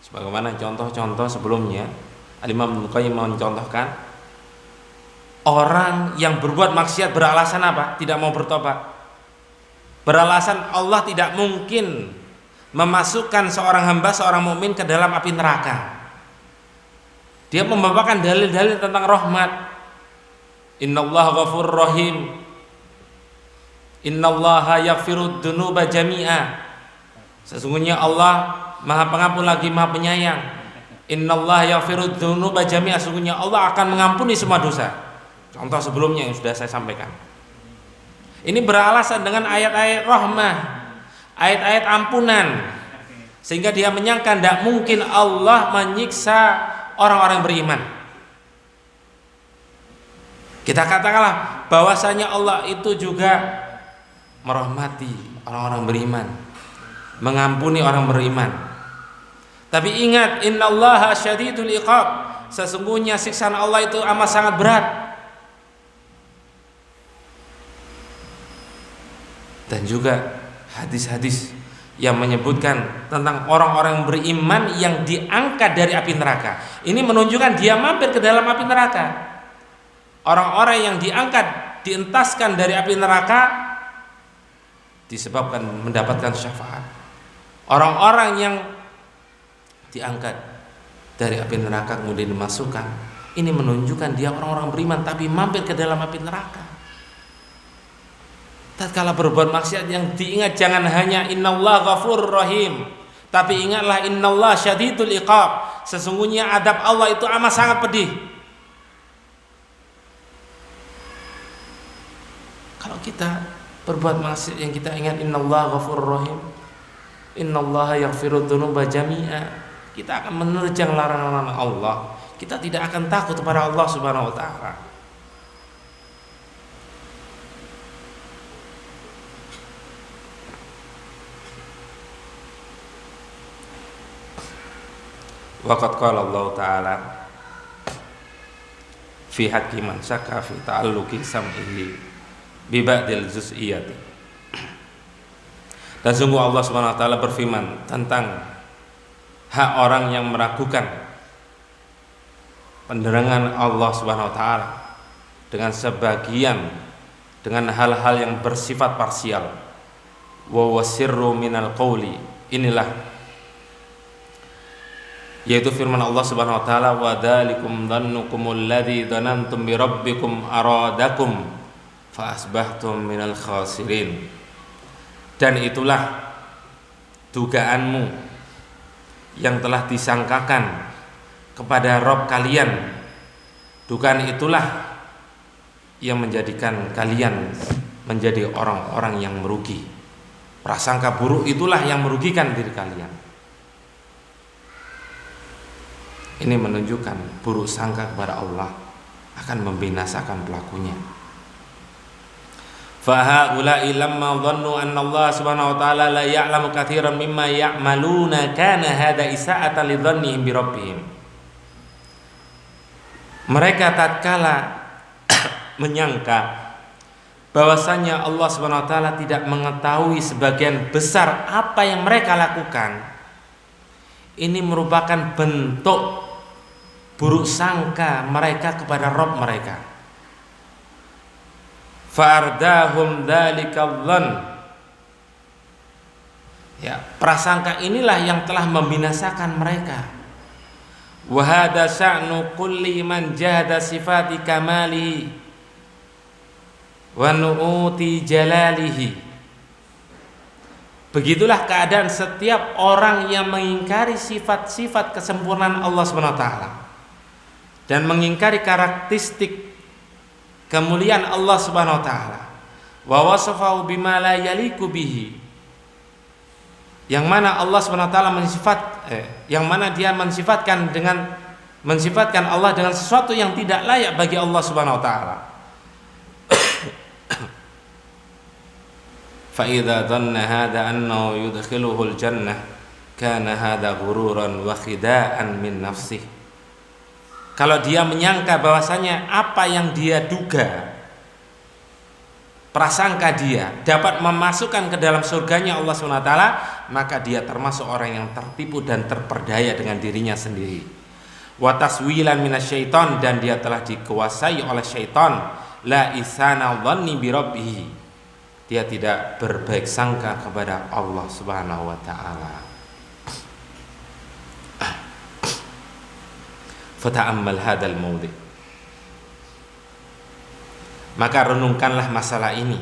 Speaker 2: Sebagaimana contoh-contoh sebelumnya, Al-Imam Ibnu Qayyim mencontohkan orang yang berbuat maksiat beralasan apa? Tidak mau bertobat. Beralasan Allah tidak mungkin memasukkan seorang hamba, seorang mukmin ke dalam api neraka. Dia membawakan dalil-dalil tentang rahmat. Innallaha ghafurur rahim. Innallaha yaghfirud dzunuba jami'a. Sesungguhnya Allah Maha Pengampun lagi Maha Penyayang. Innallaha yaghfirud dzunuba jami'a. Sesungguhnya Allah akan mengampuni semua dosa. Contoh sebelumnya yang sudah saya sampaikan. Ini beralasan dengan ayat-ayat rahmah, ayat-ayat ampunan, sehingga dia menyangka tidak mungkin Allah menyiksa orang-orang beriman. Kita katakanlah bahwasanya Allah itu juga merahmati orang-orang beriman, mengampuni orang beriman. Tapi ingat, innallaha syadidul iqab. Sesungguhnya siksaan Allah itu amat sangat berat. Dan juga hadis-hadis yang menyebutkan tentang orang-orang beriman yang diangkat dari api neraka. Ini menunjukkan dia mampir ke dalam api neraka. Orang-orang yang diangkat, dientaskan dari api neraka disebabkan mendapatkan syafaat. Orang-orang yang diangkat dari api neraka kemudian dimasukkan, ini menunjukkan dia orang-orang beriman tapi mampir ke dalam api neraka. tatkala berbuat maksiat yang diingat jangan hanya innallaha ghafurur rahim, tapi ingatlah innallaha syadidul iqab. Sesungguhnya adab Allah itu amat sangat pedih. Kalau kita berbuat maksiat yang kita ingat innallaha ghafurur rahim, innallaha yaghfirudz dzunuba jami'a, kita akan menerjang larangan Allah. Kita tidak akan takut kepada Allah Subhanahu wa taala. Waqad qala Allah taala fi haqqi man syakka fi ta'alluqi sam'ihi bi ba'dil juz'iyyati. Dan sungguh Allah Subhanahu wa taala berfirman tentang hak orang yang meragukan penerangan Allah Subhanahu wa taala dengan sebagian, dengan hal-hal yang bersifat parsial. Wa wasirru minal qawli, inilah yaitu firman Allah Subhanahu wa taala, wa dzalikum dhannukumul ladzi dhanantum bi rabbikum aradakum fa asbahtum minal khasirin. Dan itulah dugaanmu yang telah disangkakan kepada Rabb kalian. Dugaan itulah yang menjadikan kalian menjadi orang-orang yang merugi. Prasangka buruk itulah yang merugikan diri kalian. Ini menunjukkan buruk sangka kepada Allah akan membinasakan pelakunya. Fa haula'i lamma dhannu anna Allah Subhanahu wa ta'ala la ya'lamu katsiran mimma ya'maluna kana hada isa'atan li dhannihim bi rabbihim. Mereka tatkala menyangka bahwasanya Allah Subhanahu wa taala tidak mengetahui sebagian besar apa yang mereka lakukan, ini merupakan bentuk buruk sangka mereka kepada Rabb mereka. Fardahum dzalikal dzann, ya, prasangka inilah yang telah membinasakan mereka. Wa hadza sya'nu kulli man jahada sifati kamali wa nu'uti jalalihi. Begitulah keadaan setiap orang yang mengingkari sifat-sifat kesempurnaan Allah Subhanahu wa taala dan mengingkari karakteristik kemuliaan Allah Subhanahu wa taala. Wa wasafahu bima la yaliqu bihi, yang mana Allah Subhanahu wa taala yang mana dia mensifatkan Allah dengan sesuatu yang tidak layak bagi Allah Subhanahu wa taala. Fa idza dhanna hadza annahu yudkhiluhul jannah kana hadza ghururan wa khida'an min nafsihi. Kalau dia menyangka bahwasanya apa yang dia duga, prasangka dia dapat memasukkan ke dalam surganya Allah SWT, maka dia termasuk orang yang tertipu dan terperdaya dengan dirinya sendiri. Wa taswilan minasyaiton, dan dia telah dikuasai oleh syaitan. La ihsana dhanni bi rabbih, dia tidak berbaik sangka kepada Allah Subhanahu wa taala. Fata'ammal hadal mawdi', maka renungkanlah masalah ini.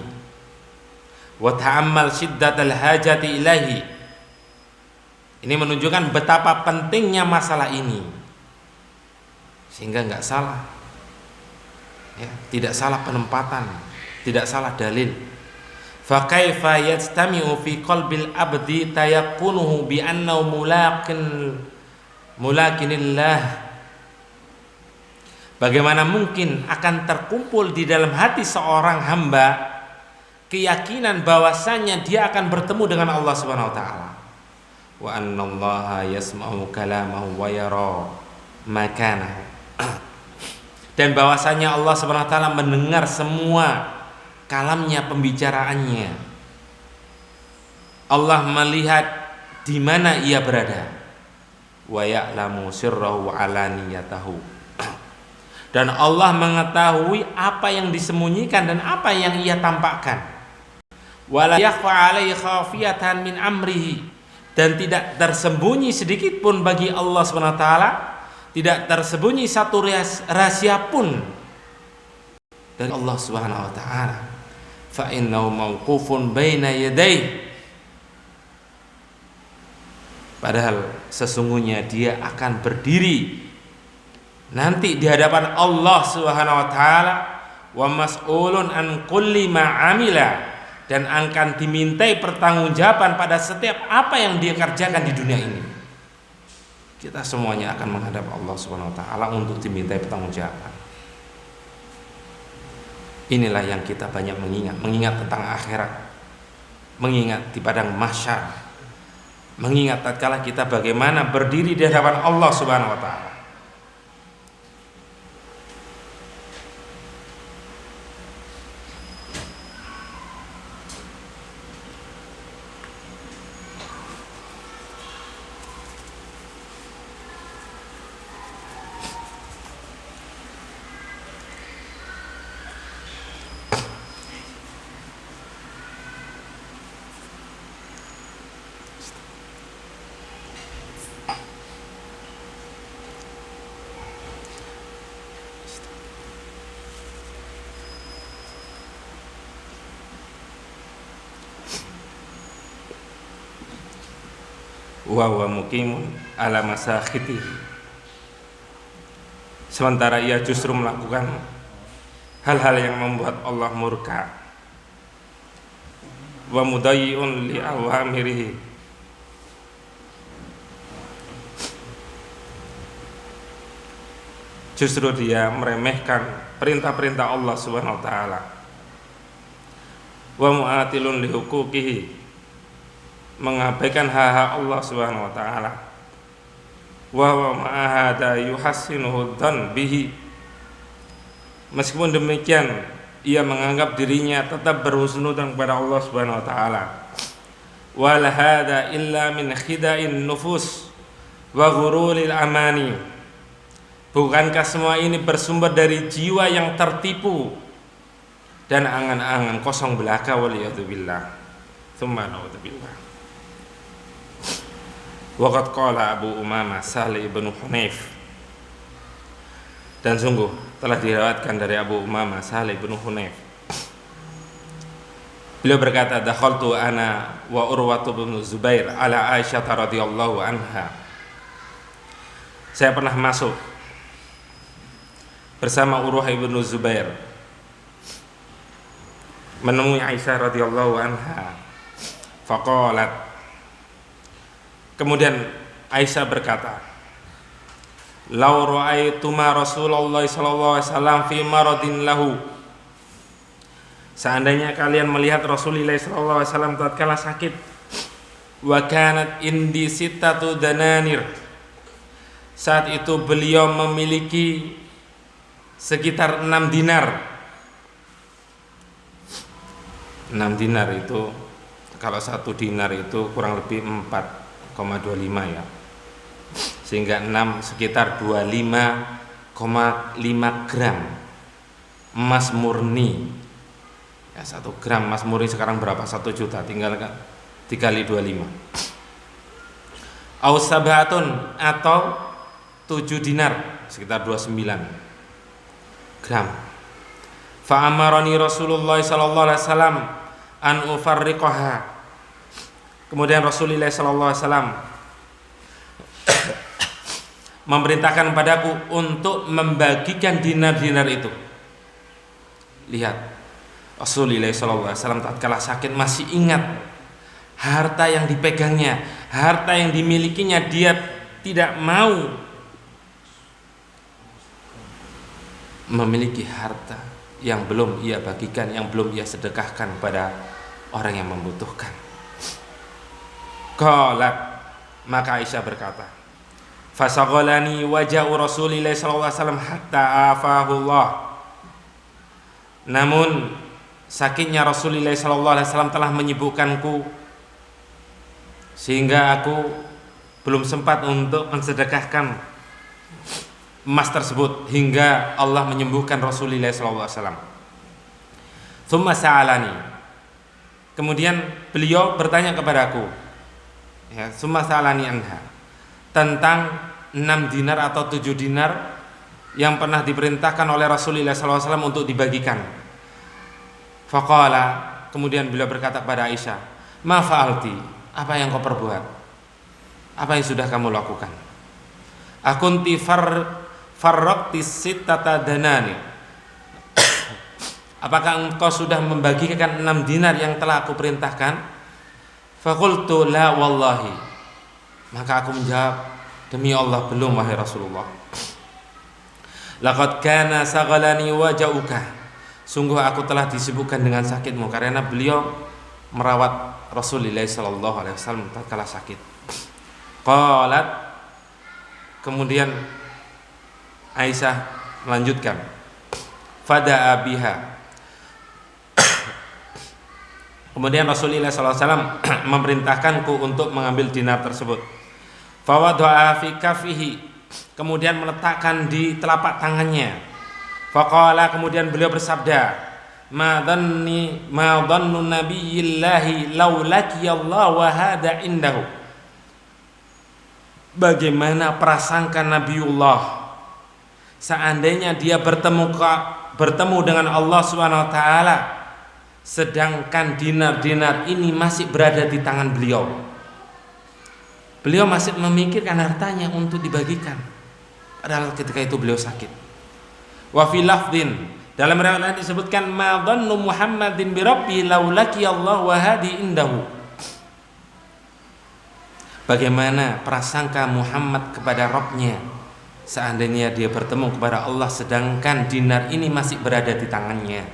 Speaker 2: Wa ta'ammal syiddatal hajati ilahi, ini menunjukkan betapa pentingnya masalah ini, sehingga nggak salah, ya, tidak salah penempatan, tidak salah dalil. Fa kaifa yastami'u fi qalbil abdi tayaqqunuhu bi annahu mulakinillah. Bagaimana mungkin akan terkumpul di dalam hati seorang hamba keyakinan bahwasanya dia akan bertemu dengan Allah Subhanahu wa taala. Wa annallaha yasma'u kalamahu wa yara makanahu. Dan bahwasanya Allah Subhanahu wa taala mendengar semua kalamnya, pembicaraannya. Allah melihat di mana ia berada. Wa ya'lamu sirrahu wa alaniyatahu. Dan Allah mengetahui apa yang disembunyikan dan apa yang ia tampakkan. Wala yakhfa 'alaihi khafiyatan min amrihi, dan tidak tersembunyi sedikit pun bagi Allah Subhanahu wa taala, tidak tersembunyi satu rahasia pun dari Allah Subhanahu wa taala. fa innahu mauqufun baina yadayhi. Padahal sesungguhnya dia akan berdiri nanti di hadapan Allah Subhanahu wa taala, wa mas'ulun an kulli ma amila, dan akan dimintai pertanggungjawaban pada setiap apa yang dia kerjakan di dunia ini. Kita semuanya akan menghadap Allah Subhanahu wa taala untuk dimintai pertanggungjawaban. Inilah yang kita banyak mengingat tentang akhirat, mengingat di padang mahsyar, mengingat tatkala kita bagaimana berdiri di hadapan Allah Subhanahu wa taala. Wa huwa muqimun ala masakhitihi, sementara ia justru melakukan hal-hal yang membuat Allah murka. Wa mudayyi'un li awamirihi, justru dia meremehkan perintah-perintah Allah Subhanahu wa taala. Wa mu'atilun li huquqihi, mengabaikan hak-hak Allah Subhanahu wa taala. Wa huwa ma'ahada yuhassinuhu dzan bihi, meskipun demikian ia menganggap dirinya tetap berhusnudzon kepada Allah Subhanahu wa taala. Wal hada illa min khida'in nufus wa ghururil amani, bukankah semua ini bersumber dari jiwa yang tertipu dan angan-angan kosong belaka, waliyadzubillah. Tsumma na'udzubillah. Waqad qala Abu Umamah Sahl ibn Hunayf, dan sungguh telah diriwayatkan dari Abu Umamah Sahl ibn Hunayf, beliau berkata, dakhaltu ana wa Urwatu bin Zubair ala Aisyah radhiyallahu anha, saya pernah masuk bersama Urwah ibn Zubair menemui Aisyah radhiyallahu anha. Faqalat, kemudian Aisyah berkata, "Lau ra'aituma Rasulullah sallallahu alaihi wasallam fi maradin lahu." Seandainya kalian melihat Rasulullah sallallahu alaihi wasallam tatkala sakit, wa kanat indi sittatu dananir, saat itu beliau memiliki sekitar 6 dinar. 6 dinar itu, kalau 1 dinar itu kurang lebih 4,25 ya, sehingga 6 sekitar 25,5 gram emas murni ya. 1 gram emas murni sekarang berapa? 1 juta, tinggal dikali 25. Au sabatun, atau 7 dinar sekitar 29 gram. Fa amarani Rasulullah sallallahu alaihi wasallam an ufarriqaha, kemudian Rasulullah sallallahu alaihi wasallam memerintahkan padaku untuk membagikan dinar-dinar itu. Lihat, Rasulullah sallallahu alaihi wasallam tatkala sakit masih ingat harta yang dipegangnya, harta yang dimilikinya. Dia tidak mau memiliki harta yang belum ia bagikan, yang belum ia sedekahkan pada orang yang membutuhkan. Qalat, maka Aisyah berkata, fasaghalani waja'u Rasulillah sallallahu alaihi wasallam hatta afahullah. Namun sakitnya Rasulullah sallallahu alaihi wasallam telah menyibukkanku sehingga aku belum sempat untuk mensedekahkan emas tersebut hingga Allah menyembuhkan Rasulullah sallallahu alaihi wasallam. Tsumma sa'alani, kemudian beliau bertanya kepadaku, ya, tsumma sa'alani anha, tentang 6 dinar atau 7 dinar yang pernah diperintahkan oleh Rasulullah sallallahu alaihi wasallam untuk dibagikan. Faqala, kemudian beliau berkata kepada Aisyah, "Ma fa'alti?" Apa yang kau perbuat? Apa yang sudah kamu lakukan? Akunti farraqti sittata danani. Apakah engkau sudah membagikan 6 dinar yang telah aku perintahkan? Faqultu la wallahi. Maka aku menjawab, demi Allah belum wahai Rasulullah. Laqad kana saghalani waja'uka. Sungguh aku telah disibukkan dengan sakitmu, karena beliau merawat Rasulullah sallallahu alaihi wasallam tatkala sakit. Qalat, kemudian Aisyah melanjutkan, fada'a biha. Kemudian Rasulullah sallallahu alaihi wasallam memerintahkanku untuk mengambil dinar tersebut. Fawadha'a fi kafihi, kemudian meletakkan di telapak tangannya. Faqala, kemudian beliau bersabda, ma dhannu nabiyillahi law laqiyallahu wa hada indahu. Bagaimana prasangka Nabiullah seandainya dia bertemu dengan Allah Subhanahu wa taala sedangkan dinar-dinar ini masih berada di tangan beliau. Beliau masih memikirkan hartanya untuk dibagikan, padahal ketika itu beliau sakit. Wa fi lafdhin, dalam riwayat lain disebutkan, ma dhannu Muhammadin bi rabbi law laqiyallahu wa hadi indahu. Bagaimana prasangka Muhammad kepada Rabbnya seandainya dia bertemu kepada Allah sedangkan dinar ini masih berada di tangannya.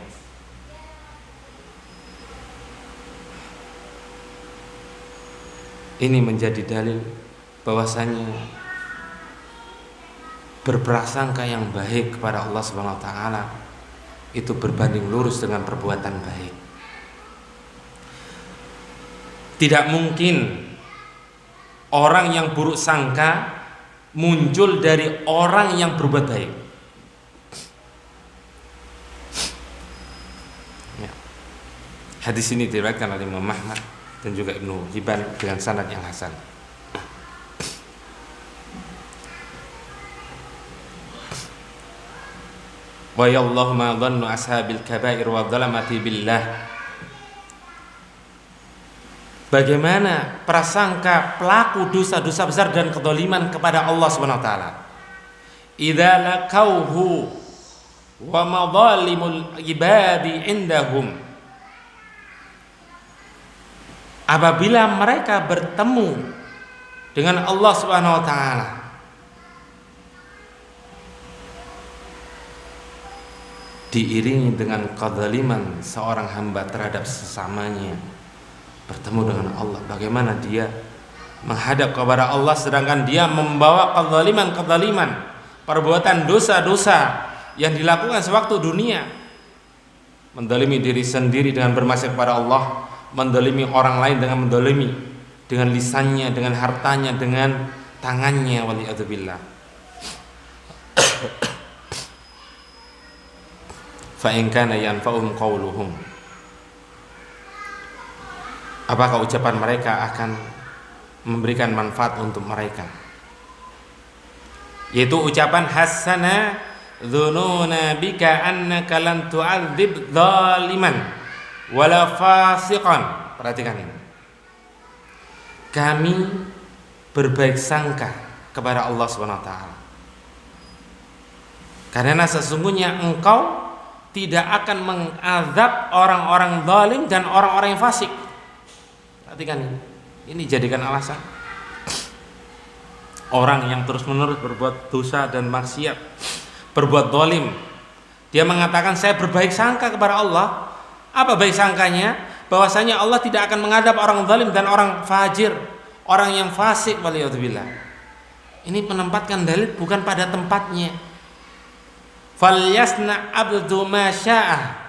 Speaker 2: Ini menjadi dalil bahwasanya berprasangka yang baik kepada Allah Subhanahu wa taala itu berbanding lurus dengan perbuatan baik. Tidak mungkin orang yang buruk sangka muncul dari orang yang berbuat baik. Ya. Hadis ini diriwayatkan oleh Imam Ahmad dan juga Ibnu Hibban dengan sanad yang hasan. Wa yallahu ma dhannu ashabil kaba'ir wa dhalamati billah. Bagaimana prasangka pelaku dosa-dosa besar dan kedzaliman kepada Allah Subhanahu wa taala? Idza laqauhu wa madhalimul ibadi indahum. Apabila mereka bertemu dengan Allah Subhanahu wa taala, diiringi dengan kedzaliman seorang hamba terhadap sesamanya, bertemu dengan Allah, bagaimana dia menghadap kepada Allah sedangkan dia membawa kezaliman, perbuatan dosa-dosa yang dilakukan sewaktu dunia, mendolimi diri sendiri dengan bermaksiat kepada Allah, mendolimi orang lain dengan mendolimi dengan lisannya, dengan hartanya, dengan tangannya, waliyadzubillah. Fa in kana yanfa'uhum qauluhum, apakah ucapan mereka akan memberikan manfaat untuk mereka, yaitu ucapan hasana dzununa bika annaka lan tu'adzib dzaliman wala fasiqan. Perhatikan ini, kami berbaik sangka kepada Allah Subhanahu wa taala karena sesungguhnya engkau tidak akan mengazab orang-orang zalim dan orang-orang yang fasik. Perhatikan ini jadikan alasan orang yang terus-menerus berbuat dosa dan maksiat, berbuat zalim, dia mengatakan saya berbaik sangka kepada Allah. Apa baik sangkanya? Bahwasanya Allah tidak akan mengadab orang zalim dan orang fajir, orang yang fasik, waliyadzubillah. Ini menempatkan dalil bukan pada tempatnya. Falyasna abdu ma sya'ah.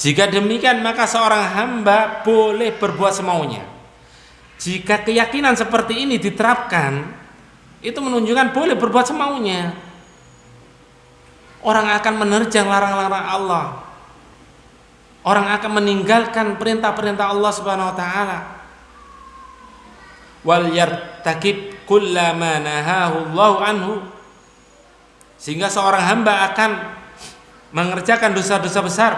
Speaker 2: Jika demikian maka seorang hamba boleh berbuat semaunya. Jika keyakinan seperti ini diterapkan, itu menunjukkan boleh berbuat semaunya. Orang akan menerjang larang-larang Allah. Orang akan meninggalkan perintah-perintah Allah Subhanahu wa taala. Wal yartakib kullama nahahu Allahu anhu. Sehingga seorang hamba akan mengerjakan dosa-dosa besar,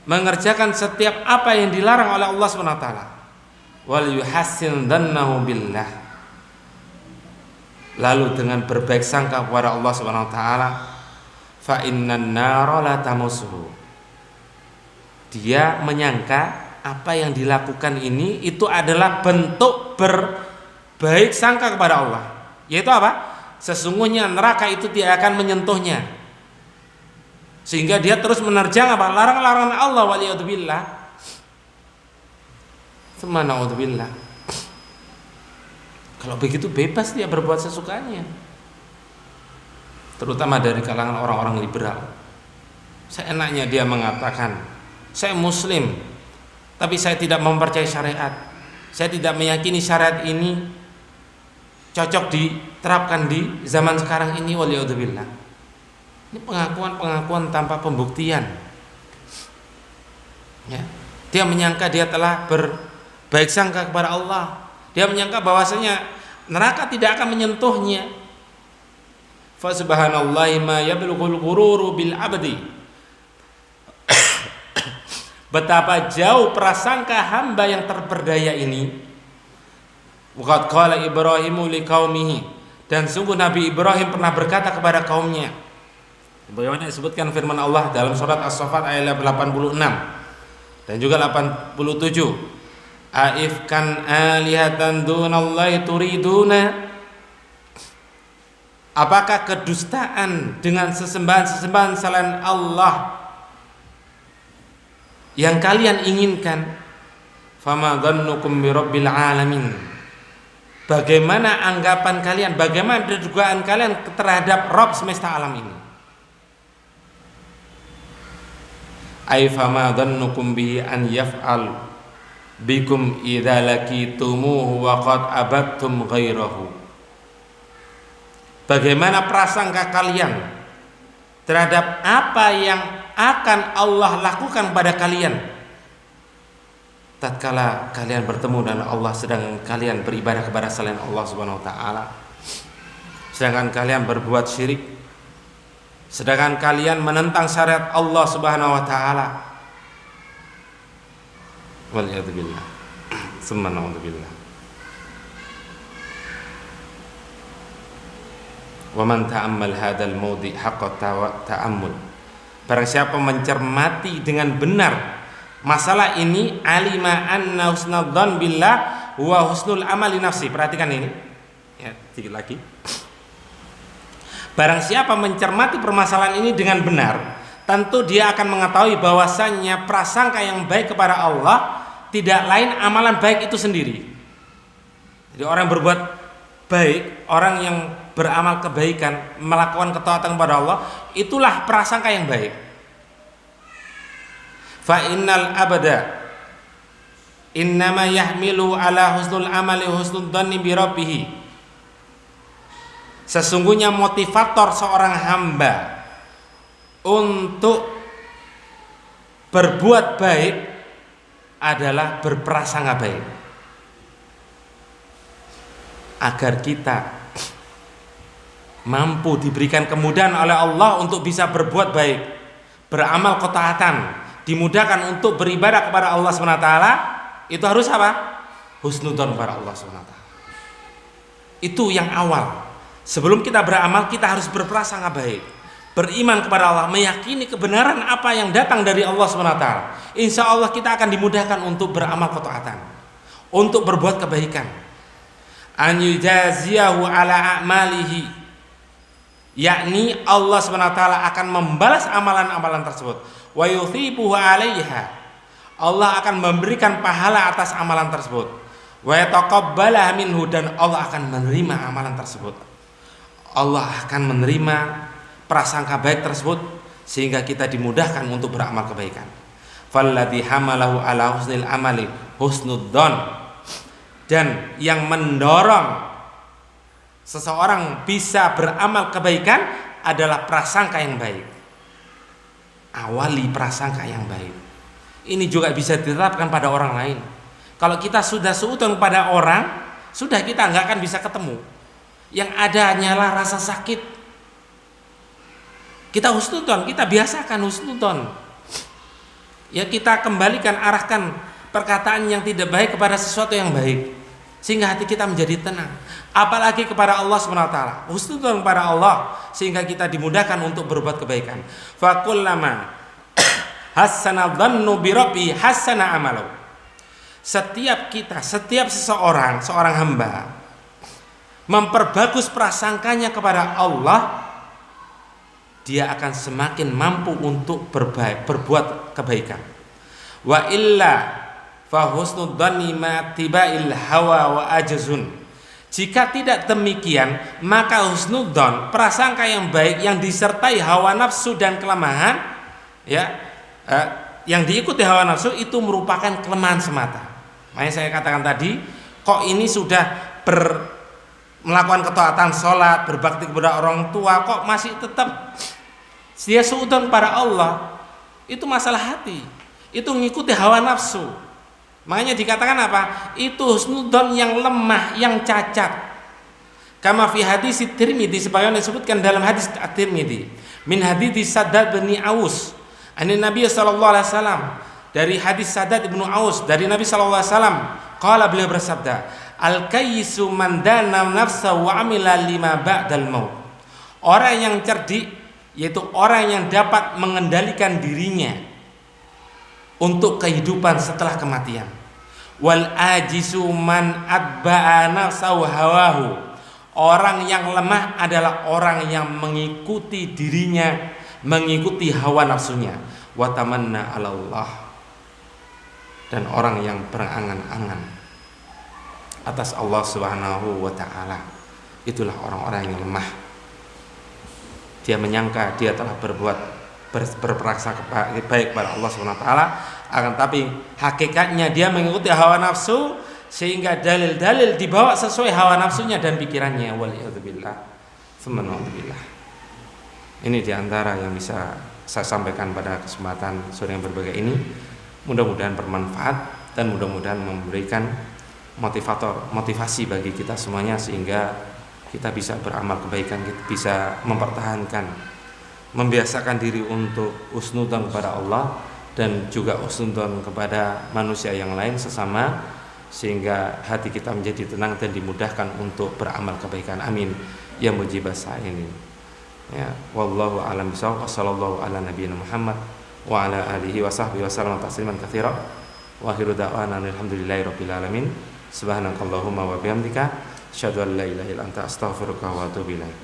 Speaker 2: mengerjakan setiap apa yang dilarang oleh Allah Subhanahu wa taala. Wal yuhassin dhannahu billah. Lalu dengan berbaik sangka kepada Allah Subhanahu wa taala, fa innan nara la tamusuhu. Dia menyangka apa yang dilakukan ini itu adalah bentuk berbaik sangka kepada Allah. Yaitu apa? Sesungguhnya neraka itu tidak akan menyentuhnya, sehingga dia terus menerjang apa? Larangan-larangan Allah, waliyadzubillah. Subhanallah. Kalau begitu bebas dia berbuat sesukanya, terutama dari kalangan orang-orang liberal. Seenaknya dia mengatakan, saya muslim, tapi saya tidak mempercayai syariat, saya tidak meyakini syariat ini cocok diterapkan di zaman sekarang ini, waliyadzubillah. Ini pengakuan tanpa pembuktian, ya. Dia menyangka dia telah berbaik sangka kepada Allah, dia menyangka bahwasanya neraka tidak akan menyentuhnya. Fa subhanallahi ma yablughul ghururu bil abdi. Betapa jauh prasangka hamba yang terperdaya ini. Waqad qala Ibrahimu liqaumihi, dan sungguh Nabi Ibrahim pernah berkata kepada kaumnya. Bagaimana disebutkan firman Allah dalam surat As-Saffat ayat 86 dan juga 87. Aifkan alihatan dunallahi turiduna. Apakah kedustaan dengan sesembahan-sesembahan selain Allah yang kalian inginkan? Fama dhannukum birabbil alamin. Bagaimana anggapan kalian, bagaimana dugaan kalian terhadap Rabb semesta alam ini? Ay fama dhannukum bihi an yaf'al bikum idza laqitumuhu wa qad abadtum ghairahu. Bagaimana prasangka kalian terhadap apa yang akan Allah lakukan pada kalian tatkala kalian bertemu dengan Allah sedang kalian beribadah kepada selain Allah Subhanahu wa taala, sedangkan kalian berbuat syirik, sedangkan kalian menentang syariat Allah Subhanahu wa taala. Waliyadzubillah. Subhanallah. Wa man ta'ammal hadzal mawdi' haqqa ta'ammul. Barang siapa mencermati dengan benar masalah ini, alima anna husnadzan billah wa husnul amali nafsi. Perhatikan ini ya, sedikit lagi. Barang siapa mencermati permasalahan ini dengan benar, tentu dia akan mengetahui bahwasannya prasangka yang baik kepada Allah tidak lain amalan baik itu sendiri. Jadi orang yang berbuat baik, orang yang beramal kebaikan, melakukan ketaatan kepada Allah, itulah prasangka yang baik. Fa innal abada innama yahmilu ala husnul amali husnul dhanni bi rabbih. Sesungguhnya motivator seorang hamba untuk berbuat baik adalah berprasangka baik. Agar kita mampu diberikan kemudahan oleh Allah untuk bisa berbuat baik, beramal ketaatan, dimudahkan untuk beribadah kepada Allah SWT, itu harus apa? Husnudzon kepada Allah SWT. Itu yang awal. Sebelum kita beramal, kita harus berprasangka baik, beriman kepada Allah, meyakini kebenaran apa yang datang dari Allah SWT. Insya Allah kita akan dimudahkan untuk beramal ketaatan, untuk berbuat kebaikan. An yujaziyahu ala a'malihi, yakni Allah SWT akan membalas amalan-amalan tersebut. Wa yuthibuhu 'alaiha, Allah akan memberikan pahala atas amalan tersebut. Wa yataqabbalah minhu, dan Allah akan menerima amalan tersebut. Allah akan menerima prasangka baik tersebut sehingga kita dimudahkan untuk beramal kebaikan. Falladhi hamalahu ala husnil amali husnudzon, dan yang mendorong seseorang bisa beramal kebaikan adalah prasangka yang baik. Awali prasangka yang baik. Ini juga bisa diterapkan pada orang lain. Kalau kita sudah suudzon pada orang, sudah kita nggak akan bisa ketemu. Yang ada hanyalah rasa sakit.
Speaker 3: Kita husnudzon, kita biasakan husnudzon. Ya, kita kembalikan, arahkan perkataan yang tidak baik kepada sesuatu yang baik, sehingga hati kita menjadi tenang. Apalagi kepada Allah SWT, husnudzon kepada Allah, sehingga kita dimudahkan untuk berbuat kebaikan. Fakullama hassana dhannu bi rabbi hassana amalu. Setiap seseorang, seorang hamba memperbagus prasangkanya kepada Allah, dia akan semakin mampu untuk berbuat kebaikan. Wa illa fa husnud dhanni ma tibail hawa wa ajzun. Jika tidak demikian, maka husnudzon, prasangka yang baik yang disertai hawa nafsu dan kelemahan, yang diikuti hawa nafsu itu merupakan kelemahan semata. Makanya saya katakan tadi, kok ini sudah melakukan ketaatan sholat, berbakti kepada orang tua, kok masih tetap dia suudzon para Allah? Itu masalah hati, itu mengikuti hawa nafsu. Makanya dikatakan apa? Itu husnudzon yang lemah, yang cacat. Kama fi hadis Tirmidzi, sebagaimana disebutkan dalam hadis At-Tirmidzi, min hadits Saddad bin Aus, an Nabi sallallahu alaihi wasallam, dari hadis Saddad bin Aus dari Nabi sallallahu alaihi wasallam, qala, beliau bersabda, al-kayyisu man dana nafsahu wa amila lima ba'dal maut. Orang yang cerdik, yaitu orang yang dapat mengendalikan dirinya untuk kehidupan setelah kematian. Wal ajisu man atba'a nafsahu hawahu. Orang yang lemah adalah orang yang mengikuti dirinya, mengikuti hawa nafsunya. Wa tamanna 'ala Allah. Dan orang yang berangan-angan atas Allah Subhanahu wa taala. Itulah orang-orang yang lemah. Dia menyangka dia telah berprasangka baik kepada Allah Subhanahu wa taala, akan tapi hakikatnya dia mengikuti hawa nafsu, sehingga dalil-dalil dibawa sesuai hawa nafsunya dan pikirannya. Waliyadzubillah. Subhanallah. Ini diantara yang bisa saya sampaikan pada kesempatan sore yang berbahagia ini. Mudah-mudahan bermanfaat dan mudah-mudahan memberikan motivasi bagi kita semuanya, sehingga kita bisa beramal kebaikan, kita bisa mempertahankan, membiasakan diri untuk husnudzon kepada Allah dan juga husnudzon kepada manusia yang lain sesama, sehingga hati kita menjadi tenang dan dimudahkan untuk beramal kebaikan. Amin ya mujibas sa'ilin. Ya, wallahu a'lam bishawab. Wassallallahu ala nabiyina Muhammad wa ala alihi wa sahbihi wa sallam tasliman katsira. Wa akhiru da'wana alhamdulillahi rabbil alamin. Subhanakallahumma wa bihamdika asyhadu an la ilaha illa anta astaghfiruka wa atubu ilaik.